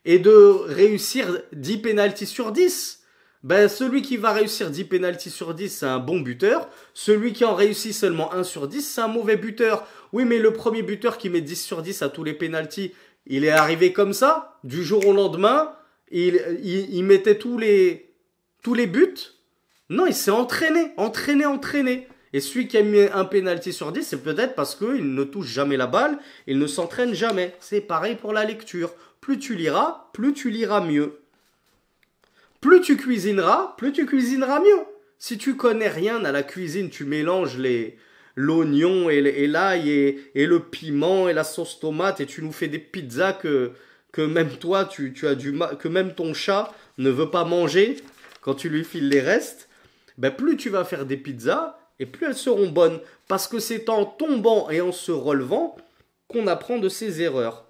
et de réussir 10 pénaltys sur 10. Ben, celui qui va réussir 10 pénaltys sur 10, c'est un bon buteur. Celui qui en réussit seulement 1 sur 10, c'est un mauvais buteur. Oui, mais le premier buteur qui met 10 sur 10 à tous les pénaltys, il est arrivé comme ça, du jour au lendemain, il mettait tous les buts. Non, il s'est entraîné. Et celui qui a mis un pénalty sur 10, c'est peut-être parce qu'il ne touche jamais la balle, il ne s'entraîne jamais. C'est pareil pour la lecture. Plus tu liras mieux. Plus tu cuisineras mieux. Si tu connais rien à la cuisine, tu mélanges l'oignon et l'ail et le piment et la sauce tomate et tu nous fais des pizzas que même toi, tu as du mal, que même ton chat ne veut pas manger quand tu lui files les restes. Ben plus tu vas faire des pizzas et plus elles seront bonnes. Parce que c'est en tombant et en se relevant qu'on apprend de ses erreurs.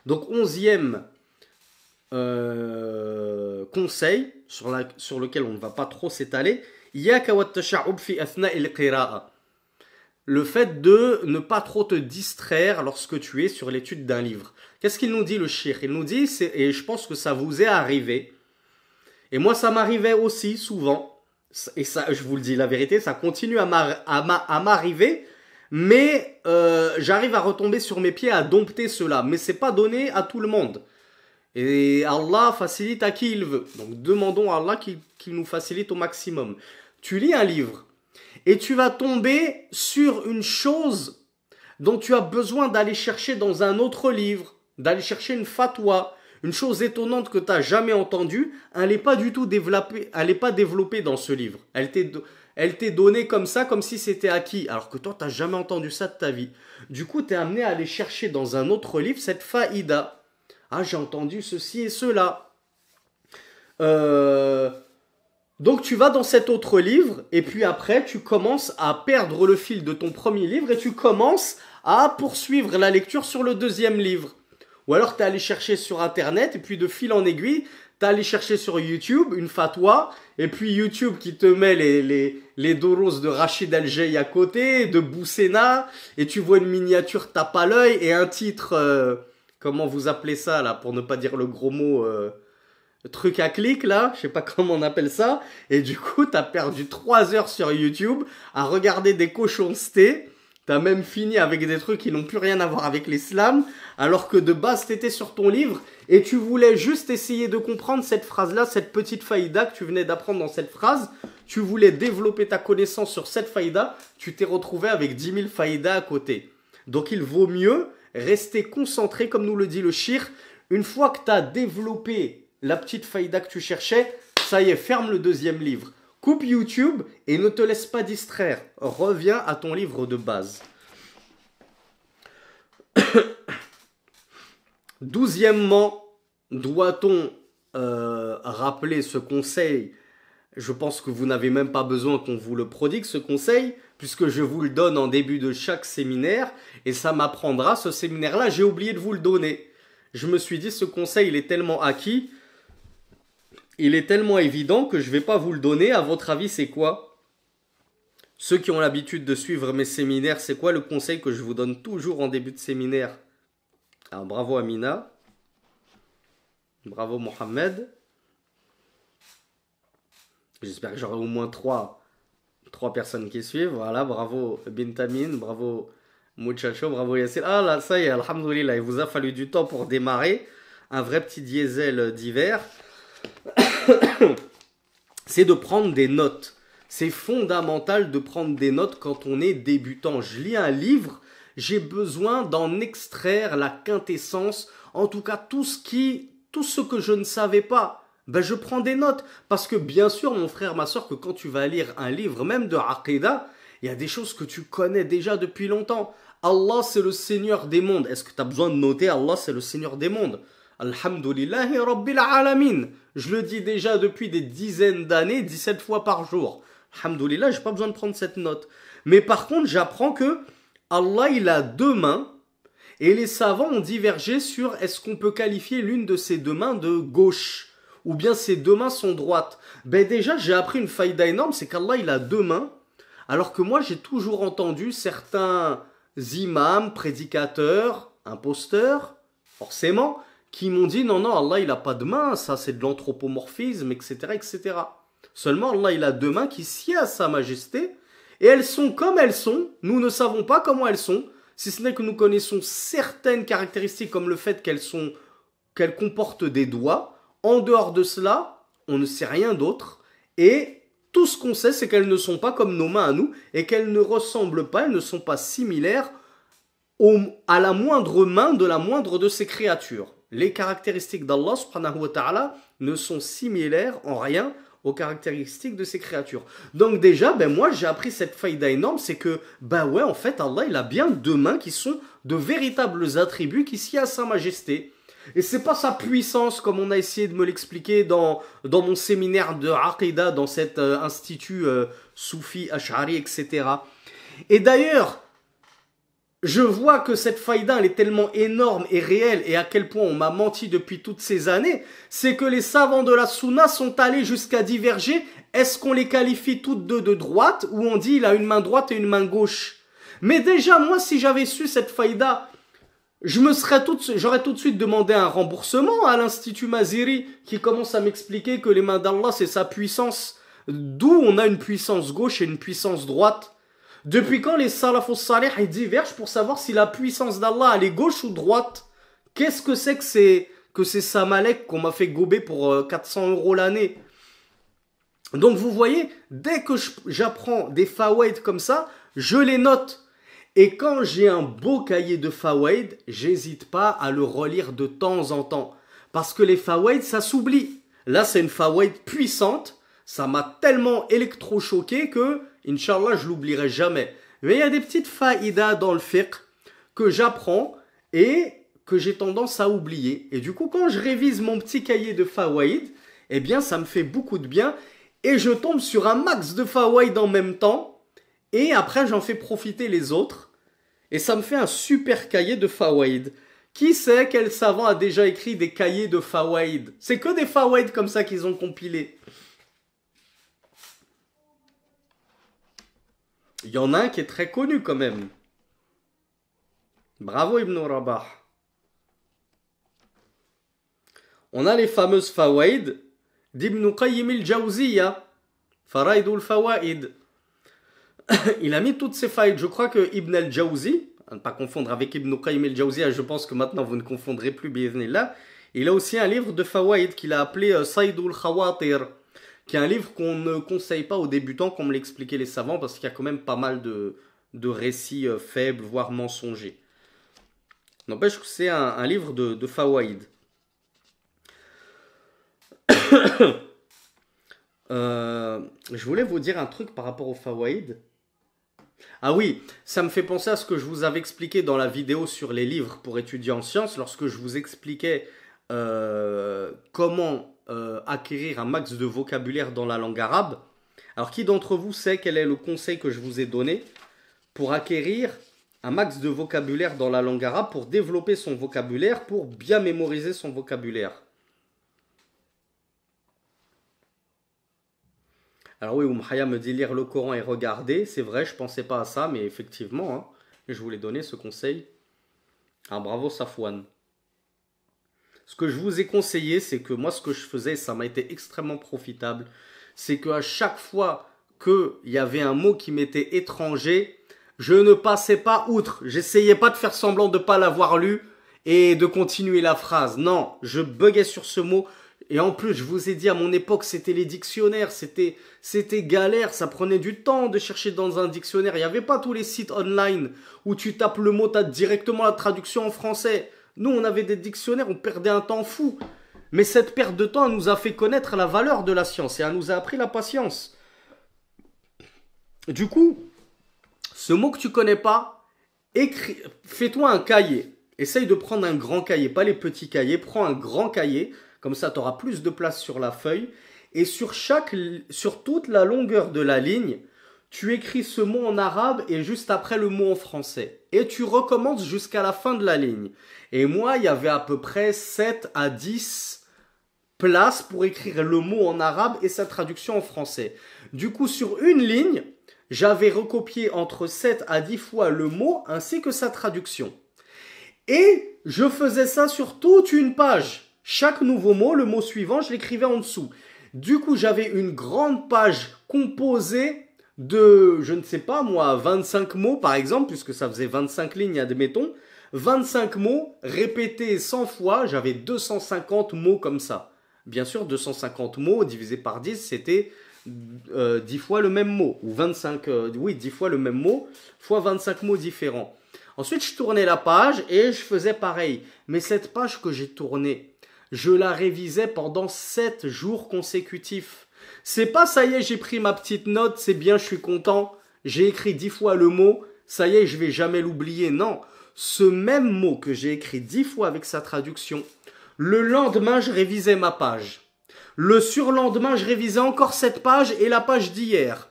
Donc 11e conseil sur lequel on ne va pas trop s'étaler, le fait de ne pas trop te distraire lorsque tu es sur l'étude d'un livre. Qu'est-ce qu'il nous dit le shir? Il nous dit, et je pense que ça vous est arrivé, et moi ça m'arrivait aussi souvent, et ça, je vous le dis la vérité, ça continue à m'arriver, mais j'arrive à retomber sur mes pieds, à dompter cela. Mais c'est pas donné à tout le monde. Et Allah facilite à qui il veut. Donc demandons à Allah qu'il nous facilite au maximum. Tu lis un livre et tu vas tomber sur une chose dont tu as besoin d'aller chercher dans un autre livre, d'aller chercher une fatwa, une chose étonnante que tu n'as jamais entendue. Elle n'est pas du tout développée, elle n'est pas développée dans ce livre. Elle t'est donnée comme ça, comme si c'était acquis, alors que toi, tu n'as jamais entendu ça de ta vie. Du coup, tu es amené à aller chercher dans un autre livre cette faïda. Ah, j'ai entendu ceci et cela. Donc tu vas dans cet autre livre et puis après tu commences à perdre le fil de ton premier livre et tu commences à poursuivre la lecture sur le deuxième livre. Ou alors tu es allé chercher sur internet et puis de fil en aiguille, tu es allé chercher sur YouTube une fatwa et puis YouTube qui te met les doros de Rachid El-Jay à côté, de Boussena et tu vois une miniature tape à l'œil et un titre, comment vous appelez ça là pour ne pas dire le gros mot truc à clic là, je sais pas comment on appelle ça, et du coup t'as perdu 3 heures sur YouTube à regarder des cochoncetés, t'as même fini avec des trucs qui n'ont plus rien à voir avec l'islam, alors que de base t'étais sur ton livre et tu voulais juste essayer de comprendre cette phrase là, cette petite faïda que tu venais d'apprendre dans cette phrase, tu voulais développer ta connaissance sur cette faïda, tu t'es retrouvé avec 10 000 faïdas à côté. Donc il vaut mieux rester concentré, comme nous le dit le shir, une fois que t'as développé la petite faïda que tu cherchais, ça y est, ferme le deuxième livre. Coupe YouTube et ne te laisse pas distraire. Reviens à ton livre de base. 12e, doit-on rappeler ce conseil? Je pense que vous n'avez même pas besoin qu'on vous le prodigue, ce conseil, puisque je vous le donne en début de chaque séminaire, et ça m'apprendra, ce séminaire-là, j'ai oublié de vous le donner. Je me suis dit, ce conseil, il est tellement acquis, il est tellement évident que je ne vais pas vous le donner. À votre avis, c'est quoi? Ceux qui ont l'habitude de suivre mes séminaires, c'est quoi le conseil que je vous donne toujours en début de séminaire? Alors, bravo Amina. Bravo Mohamed. J'espère que j'aurai au moins 3 personnes qui suivent. Voilà, bravo Bintamin, bravo Muchacho, bravo Yassir. Ah là, ça y est, alhamdoulilah, il vous a fallu du temps pour démarrer. Un vrai petit diesel d'hiver. C'est de prendre des notes. C'est fondamental de prendre des notes quand on est débutant. Je lis un livre, j'ai besoin d'en extraire la quintessence, en tout cas tout ce que je ne savais pas. Ben je prends des notes parce que bien sûr mon frère, ma soeur, que quand tu vas lire un livre même de Aqidah, il y a des choses que tu connais déjà depuis longtemps. Allah c'est le Seigneur des mondes. Est-ce que tu as besoin de noter Allah c'est le Seigneur des mondes? Alhamdulillahi Rabbil Alamin. Je le dis déjà depuis des dizaines d'années, 17 fois par jour. Alhamdulillah, j'ai pas besoin de prendre cette note. Mais par contre, j'apprends que Allah, il a 2 mains. Et les savants ont divergé sur est-ce qu'on peut qualifier l'une de ces 2 mains de gauche. Ou bien ces 2 mains sont droites. Ben déjà, j'ai appris une faïda énorme, c'est qu'Allah, il a 2 mains. Alors que moi, j'ai toujours entendu certains imams, prédicateurs, imposteurs, forcément, qui m'ont dit non, non, Allah il a pas de main, ça c'est de l'anthropomorphisme, etc., etc. Seulement Allah il a 2 mains qui sied à sa majesté, et elles sont comme elles sont, nous ne savons pas comment elles sont, si ce n'est que nous connaissons certaines caractéristiques comme le fait qu'elles comportent des doigts. En dehors de cela, on ne sait rien d'autre, et tout ce qu'on sait c'est qu'elles ne sont pas comme nos mains à nous, et qu'elles ne ressemblent pas, elles ne sont pas similaires à la moindre main de la moindre de ces créatures. Les caractéristiques d'Allah subhanahu wa ta'ala ne sont similaires en rien aux caractéristiques de ces créatures. Donc déjà, ben moi j'ai appris cette faïda énorme, c'est que, ben ouais, en fait Allah il a bien 2 mains qui sont de véritables attributs qui sied à sa majesté. Et c'est pas sa puissance comme on a essayé de me l'expliquer dans mon séminaire de Aqidah, dans cet institut Soufi, Ash'ari, etc. Et d'ailleurs, je vois que cette faïda, elle est tellement énorme et réelle et à quel point on m'a menti depuis toutes ces années, c'est que les savants de la Sunna sont allés jusqu'à diverger. Est-ce qu'on les qualifie toutes deux de droite ou on dit il a une main droite et une main gauche? Mais déjà, moi, si j'avais su cette faïda, j'aurais tout de suite demandé un remboursement à l'Institut Maziri qui commence à m'expliquer que les mains d'Allah, c'est sa puissance. D'où on a une puissance gauche et une puissance droite. Depuis quand les salafos salih divergent pour savoir si la puissance d'Allah elle est gauche ou droite? Qu'est-ce que c'est que c'est Samalek qu'on m'a fait gober pour 400 € l'année? Donc vous voyez, dès que j'apprends des fawaïd comme ça, je les note. Et quand j'ai un beau cahier de fawaïd, j'hésite pas à le relire de temps en temps. Parce que les fawaïd, ça s'oublie. Là, c'est une fawaïd puissante. Ça m'a tellement électrochoqué que, Inch'Allah, je l'oublierai jamais. Mais il y a des petites faïdas dans le fiqh que j'apprends et que j'ai tendance à oublier. Et du coup, quand je révise mon petit cahier de fawaïd, eh bien, ça me fait beaucoup de bien. et je tombe sur un max de fawaïd en même temps, et après j'en fais profiter les autres, et ça me fait un super cahier de fawaïd. Qui sait quel savant a déjà écrit des cahiers de fawaïd? C'est que des fawaïd comme ça qu'ils ont compilés. Il y en a un qui est très connu quand même. Bravo Ibn Rabah. On a les fameuses fawaïd d'Ibn Qayyim al-Jawziyya, Faraid al-Fawaid. Il a mis toutes ces fawaïd. Je crois que Ibn al-Jawzi, à ne pas confondre avec Ibn Qayyim al-Jawziyya, je pense que maintenant vous ne confondrez plus, bi'idhnillah. Il a aussi un livre de fawaïd qu'il a appelé Saydul Khawatir, qui est un livre qu'on ne conseille pas aux débutants, comme l'expliquaient les savants, parce qu'il y a quand même pas mal de récits faibles, voire mensongers. N'empêche que c'est un livre de fawaïd. Je voulais vous dire un truc par rapport au fawaïd. Ah oui, ça me fait penser à ce que je vous avais expliqué dans la vidéo sur les livres pour étudier en sciences, lorsque je vous expliquais comment acquérir un max de vocabulaire dans la langue arabe. Alors qui d'entre vous sait quel est le conseil que je vous ai donné pour acquérir un max de vocabulaire dans la langue arabe, pour développer son vocabulaire, pour bien mémoriser son vocabulaire? Alors oui, Oumhaya me dit lire le Coran et regarder. C'est vrai, je pensais pas à ça, mais effectivement, hein, je voulais donner ce conseil. Ah bravo Safwan. Ce que je vous ai conseillé, c'est que moi ce que je faisais, ça m'a été extrêmement profitable, c'est qu'à chaque fois qu'il y avait un mot qui m'était étranger, je ne passais pas outre. J'essayais pas de faire semblant de ne pas l'avoir lu et de continuer la phrase. Non, je buguais sur ce mot. Et en plus, je vous ai dit, à mon époque, c'était les dictionnaires, c'était galère, ça prenait du temps de chercher dans un dictionnaire. Il n'y avait pas tous les sites online où tu tapes le mot, tu as directement la traduction en français. Nous, on avait des dictionnaires, on perdait un temps fou. Mais cette perte de temps, elle nous a fait connaître la valeur de la science et elle nous a appris la patience. Du coup, ce mot que tu connais pas, fais-toi un cahier. Essaye de prendre un grand cahier, pas les petits cahiers, prends un grand cahier. Comme ça, tu auras plus de place sur la feuille. Et sur toute la longueur de la ligne, tu écris ce mot en arabe et juste après le mot en français. Et tu recommences jusqu'à la fin de la ligne. Et moi, il y avait à peu près 7 à 10 places pour écrire le mot en arabe et sa traduction en français. Du coup, sur une ligne, j'avais recopié entre 7 à 10 fois le mot ainsi que sa traduction. Et je faisais ça sur toute une page. Chaque nouveau mot, le mot suivant, je l'écrivais en dessous. Du coup, j'avais une grande page composée de, je ne sais pas moi, 25 mots par exemple, puisque ça faisait 25 lignes, admettons. 25 mots répétés 100 fois, j'avais 250 mots comme ça. Bien sûr, 250 mots divisé par 10, c'était 10 fois le même mot. Ou 25, oui, 10 fois le même mot, fois 25 mots différents. Ensuite, je tournais la page et je faisais pareil. Mais cette page que j'ai tournée, je la révisais pendant 7 jours consécutifs. C'est pas ça y est, j'ai pris ma petite note, c'est bien, je suis content. J'ai écrit 10 fois le mot, ça y est, je vais jamais l'oublier. Non, ce même mot que j'ai écrit 10 fois avec sa traduction, le lendemain, je révisais ma page. Le surlendemain, je révisais encore cette page et la page d'hier.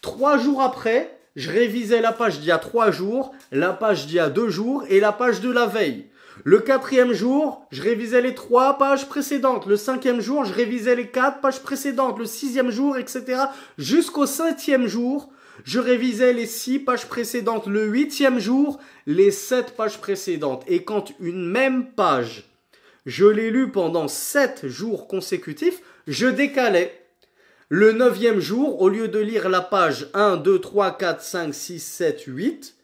3 jours après, je révisais la page d'il y a 3 jours, la page d'il y a 2 jours et la page de la veille. Le 4e jour, je révisais les 3 pages précédentes. Le 5e jour, je révisais les 4 pages précédentes. Le 6e jour, etc. Jusqu'au 7e jour, je révisais les 6 pages précédentes. Le 8e jour, les 7 pages précédentes. Et quand une même page, je l'ai lue pendant 7 jours consécutifs, je décalais. Le 9e jour, au lieu de lire la page 1, 2, 3, 4, 5, 6, 7, 8,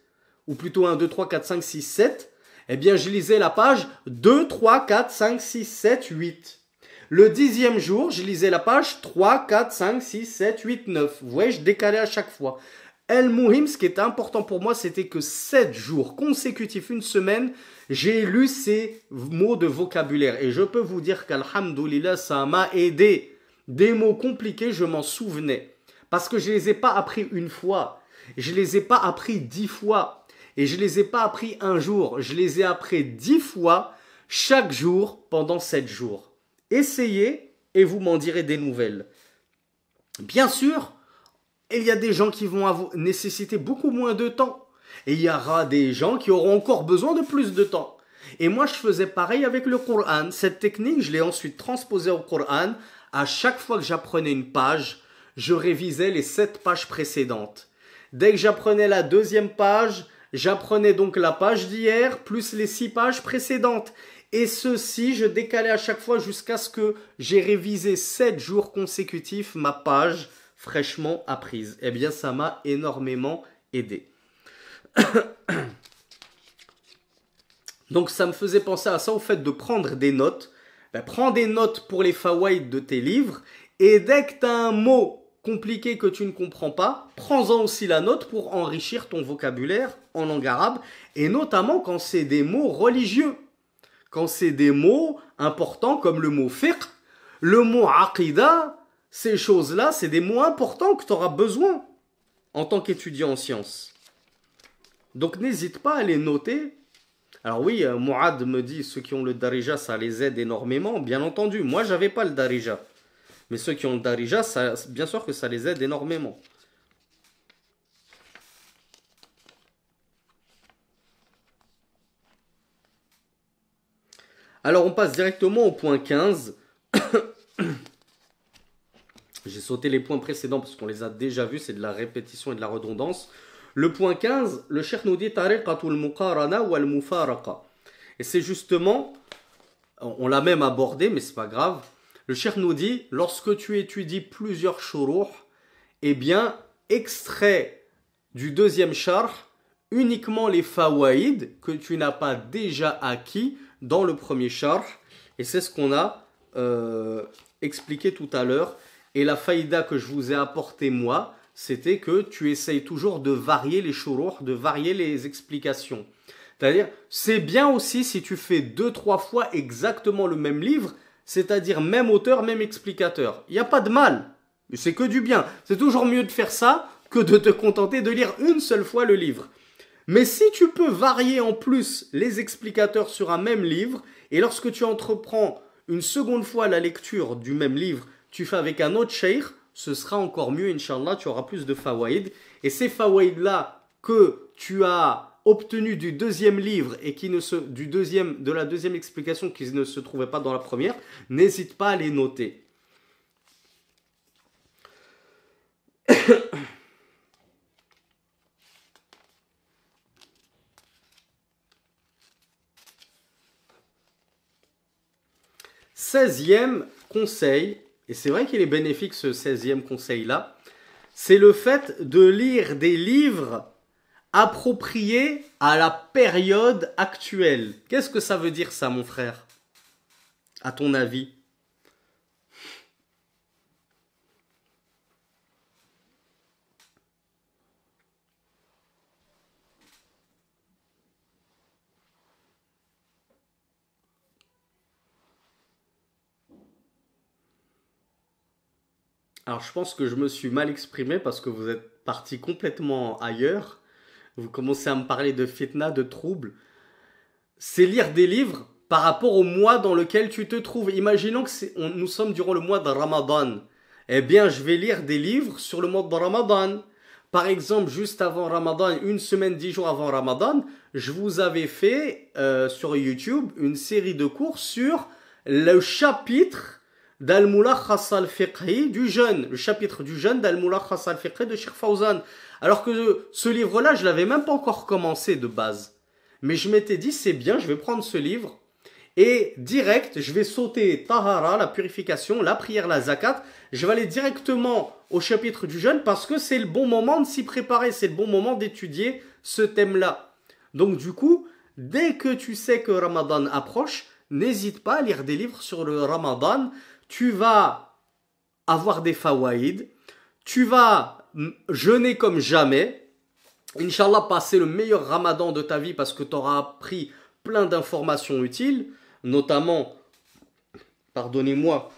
ou plutôt 1, 2, 3, 4, 5, 6, 7, eh bien, je lisais la page 2, 3, 4, 5, 6, 7, 8. Le 10e jour, je lisais la page 3, 4, 5, 6, 7, 8, 9. Vous voyez, je décalais à chaque fois. El Mouhim, ce qui était important pour moi, c'était que 7 jours consécutifs, une semaine, j'ai lu ces mots de vocabulaire. Et je peux vous dire qu'alhamdoulilah, ça m'a aidé. Des mots compliqués, je m'en souvenais. Parce que je ne les ai pas appris une fois. Je ne les ai pas appris 10 fois. Et je ne les ai pas appris un jour. Je les ai appris 10 fois chaque jour pendant 7 jours. Essayez et vous m'en direz des nouvelles. Bien sûr, il y a des gens qui vont nécessiter beaucoup moins de temps. Et il y aura des gens qui auront encore besoin de plus de temps. Et moi, je faisais pareil avec le Coran. Cette technique, je l'ai ensuite transposée au Coran. À chaque fois que j'apprenais une page, je révisais les 7 pages précédentes. Dès que j'apprenais la deuxième page, j'apprenais donc la page d'hier, plus les 6 pages précédentes. Et ceci, je décalais à chaque fois jusqu'à ce que j'ai révisé 7 jours consécutifs ma page fraîchement apprise. Eh bien, ça m'a énormément aidé. Donc ça me faisait penser à ça, au fait de prendre des notes. Prends des notes pour les fawaïd de tes livres. Et dès que tu as un mot compliqué que tu ne comprends pas, prends-en aussi la note pour enrichir ton vocabulaire en langue arabe. Et notamment quand c'est des mots religieux. Quand c'est des mots importants comme le mot fiqh, le mot aqida, ces choses-là, c'est des mots importants que tu auras besoin en tant qu'étudiant en sciences. Donc n'hésite pas à les noter. Alors oui, Mouad me dit, ceux qui ont le darija, ça les aide énormément. Bien entendu, moi, j'avais pas le darija. Mais ceux qui ont le darija, bien sûr que ça les aide énormément. Alors, on passe directement au point 15. J'ai sauté les points précédents parce qu'on les a déjà vus, c'est de la répétition et de la redondance. Le point 15, le cheikh nous dit tariqatul muqarana wal mufaraqa. Et c'est justement, on l'a même abordé, mais c'est pas grave. Le cheikh nous dit, lorsque tu étudies plusieurs shuruh, eh bien, extrait du deuxième sharh uniquement les fawaïd que tu n'as pas déjà acquis dans le premier sharh. Et c'est ce qu'on a expliqué tout à l'heure. Et la faïda que je vous ai apportée moi, c'était que tu essayes toujours de varier les shuruh, de varier les explications. C'est-à-dire, c'est bien aussi si tu fais 2-3 fois exactement le même livre, c'est-à-dire même auteur, même explicateur. Il n'y a pas de mal, c'est que du bien. C'est toujours mieux de faire ça que de te contenter de lire une seule fois le livre. Mais si tu peux varier en plus les explicateurs sur un même livre, et lorsque tu entreprends une seconde fois la lecture du même livre, tu fais avec un autre cheikh, ce sera encore mieux, Inch'Allah, tu auras plus de fawaïd. Et ces fawaïd-là que tu as obtenus du deuxième livre et de la deuxième explication qui ne se trouvait pas dans la première, n'hésite pas à les noter. Seizième conseil, et c'est vrai qu'il est bénéfique ce 16e conseil-là, c'est le fait de lire des livres appropriés à la période actuelle. Qu'est-ce que ça veut dire ça, mon frère? À ton avis? Alors je pense que je me suis mal exprimé parce que vous êtes parti complètement ailleurs. Vous commencez à me parler de fitna, de troubles. C'est lire des livres par rapport au mois dans lequel tu te trouves. Imaginons que nous sommes durant le mois de Ramadan. Eh bien, je vais lire des livres sur le mois de Ramadan. Par exemple, juste avant Ramadan, une semaine, 10 jours avant Ramadan, je vous avais fait sur YouTube une série de cours sur le chapitre d'Al-Mulakhas al-Fiqhi du jeûne, le chapitre du jeûne d'Al-Mulakhas al-Fiqhi de Cheikh Fawzan. Alors que ce livre-là, je l'avais même pas encore commencé de base. Mais je m'étais dit, c'est bien, je vais prendre ce livre et direct, je vais sauter Tahara, la purification, la prière, la zakat. Je vais aller directement au chapitre du jeûne parce que c'est le bon moment de s'y préparer, c'est le bon moment d'étudier ce thème-là. Donc du coup, dès que tu sais que Ramadan approche, n'hésite pas à lire des livres sur le Ramadan. Tu vas avoir des fawaïd, tu vas jeûner comme jamais. Inch'Allah, passer le meilleur ramadan de ta vie parce que tu auras appris plein d'informations utiles, notamment, pardonnez-moi,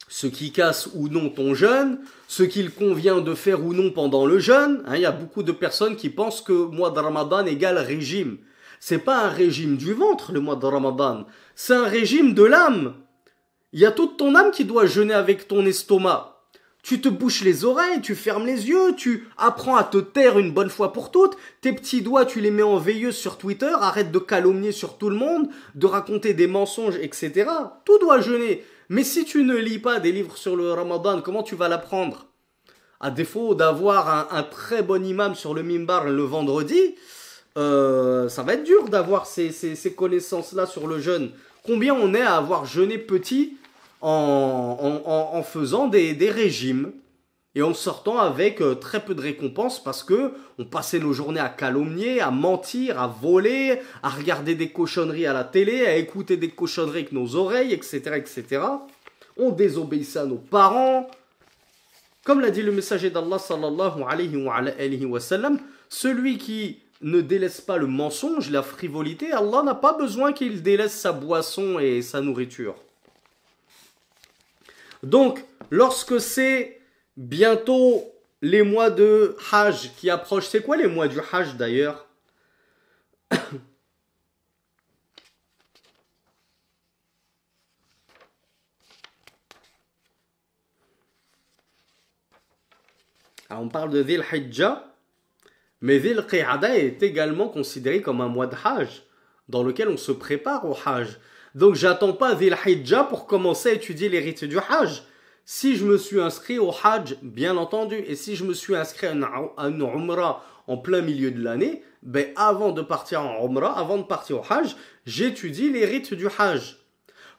ce qui casse ou non ton jeûne, ce qu'il convient de faire ou non pendant le jeûne. Il y a beaucoup de personnes qui pensent que mois de Ramadan égale régime. C'est pas un régime du ventre, le mois de Ramadan. C'est un régime de l'âme. Il y a toute ton âme qui doit jeûner avec ton estomac. Tu te bouches les oreilles, tu fermes les yeux, tu apprends à te taire une bonne fois pour toutes. Tes petits doigts, tu les mets en veilleuse sur Twitter, arrête de calomnier sur tout le monde, de raconter des mensonges, etc. Tout doit jeûner. Mais si tu ne lis pas des livres sur le Ramadan, comment tu vas l'apprendre? À défaut d'avoir un très bon imam sur le mimbar le vendredi, ça va être dur d'avoir ces connaissances-là sur le jeûne. Combien on est à avoir jeûné petit en faisant des régimes et en sortant avec très peu de récompenses parce que on passait nos journées à calomnier, à mentir, à voler, à regarder des cochonneries à la télé, à écouter des cochonneries avec nos oreilles, etc., etc. On désobéissait à nos parents. Comme l'a dit le messager d'Allah sallallahu alayhi wa sallam, celui qui ne délaisse pas le mensonge, la frivolité, Allah n'a pas besoin qu'il délaisse sa boisson et sa nourriture. Donc, lorsque c'est bientôt les mois de Hajj qui approchent, c'est quoi les mois du Hajj d'ailleurs? Alors, on parle de Dhil Hijjah, mais Dhil Qi'ada est également considéré comme un mois de Hajj, dans lequel on se prépare au Hajj. Donc, j'attends pas Dhil Hijjah pour commencer à étudier les rites du Hajj. Si je me suis inscrit au Hajj, bien entendu, et si je me suis inscrit à une Umrah en plein milieu de l'année, ben avant de partir en Umrah, avant de partir au Hajj, j'étudie les rites du Hajj.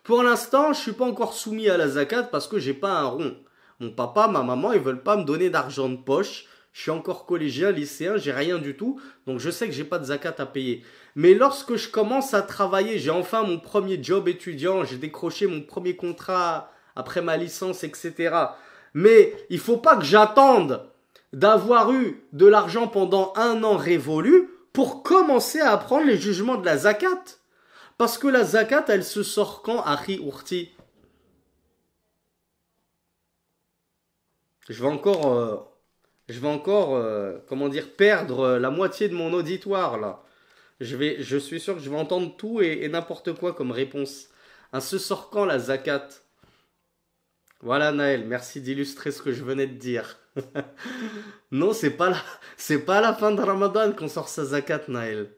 Pour l'instant, je suis pas encore soumis à la zakat parce que j'ai pas un rond. Mon papa, ma maman, ils veulent pas me donner d'argent de poche. Je suis encore collégien, lycéen, j'ai rien du tout. Donc je sais que j'ai pas de zakat à payer. Mais lorsque je commence à travailler, j'ai enfin mon premier job étudiant, j'ai décroché mon premier contrat après ma licence, etc. Mais il faut pas que j'attende d'avoir eu de l'argent pendant un an révolu pour commencer à apprendre les jugements de la zakat. Parce que la zakat, elle se sort quand, Akhi Urti? Je vais encore, comment dire, perdre la moitié de mon auditoire là. Je suis sûr que je vais entendre tout et n'importe quoi comme réponse. Un se sort quand la zakat? Voilà Naël, merci d'illustrer ce que je venais de dire. Non, c'est pas la fin de Ramadan qu'on sort sa zakat Naël.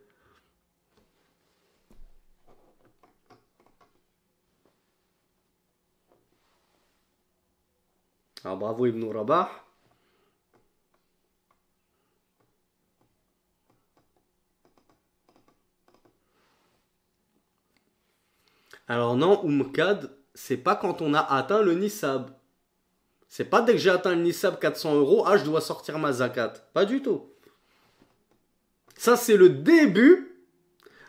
Alors bravo Ibn Rabah. Alors non, Umkad, c'est pas quand on a atteint le Nisab. C'est pas dès que j'ai atteint le Nisab 400 euros, ah je dois sortir ma zakat. Pas du tout. Ça c'est le début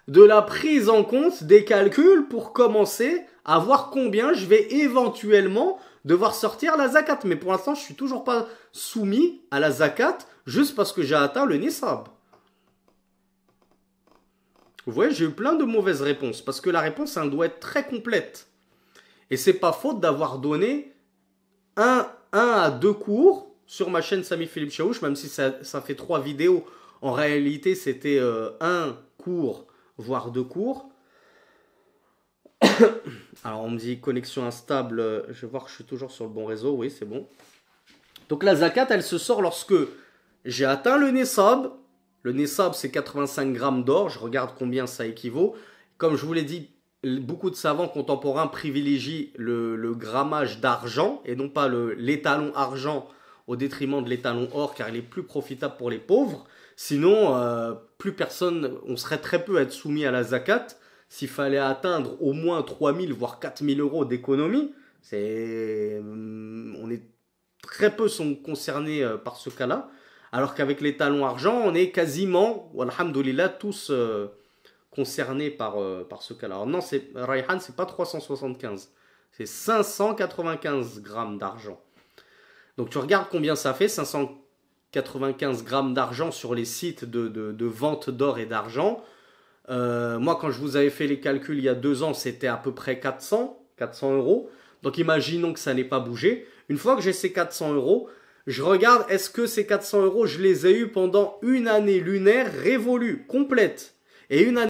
de la prise en compte des calculs pour commencer à voir combien je vais éventuellement devoir sortir la zakat. Mais pour l'instant, je suis toujours pas soumis à la zakat juste parce que j'ai atteint le Nisab. Vous voyez, j'ai eu plein de mauvaises réponses parce que la réponse, elle doit être très complète. Et c'est pas faute d'avoir donné un à deux cours sur ma chaîne Sami Philippe Chaouch, même si ça fait 3 vidéos. En réalité, c'était un cours, voire 2 cours. Alors, on me dit connexion instable. Je vais voir que je suis toujours sur le bon réseau. Oui, c'est bon. Donc, la zakat, elle se sort lorsque j'ai atteint le Nisab. Le Nisab, c'est 85 grammes d'or. Je regarde combien ça équivaut. Comme je vous l'ai dit, beaucoup de savants contemporains privilégient le grammage d'argent et non pas l'étalon argent au détriment de l'étalon or car il est plus profitable pour les pauvres. Sinon, plus personne, on serait très peu à être soumis à la zakat. S'il fallait atteindre au moins 3000 voire 4000 euros d'économie, on est très peu sont concernés par ce cas-là. Alors qu'avec l'étalon argent, on est quasiment, alhamdoulilah, tous concernés par ce cas-là. Alors non, Rayhan, c'est pas 375, c'est 595 grammes d'argent. Donc tu regardes combien ça fait, 595 grammes d'argent sur les sites de vente d'or et d'argent. Moi, quand je vous avais fait les calculs il y a 2 ans, c'était à peu près 400 euros. Donc imaginons que ça n'ait pas bougé. Une fois que j'ai ces 400 euros, je regarde, est-ce que ces 400 euros, je les ai eus pendant une année lunaire révolue, complète. Et une année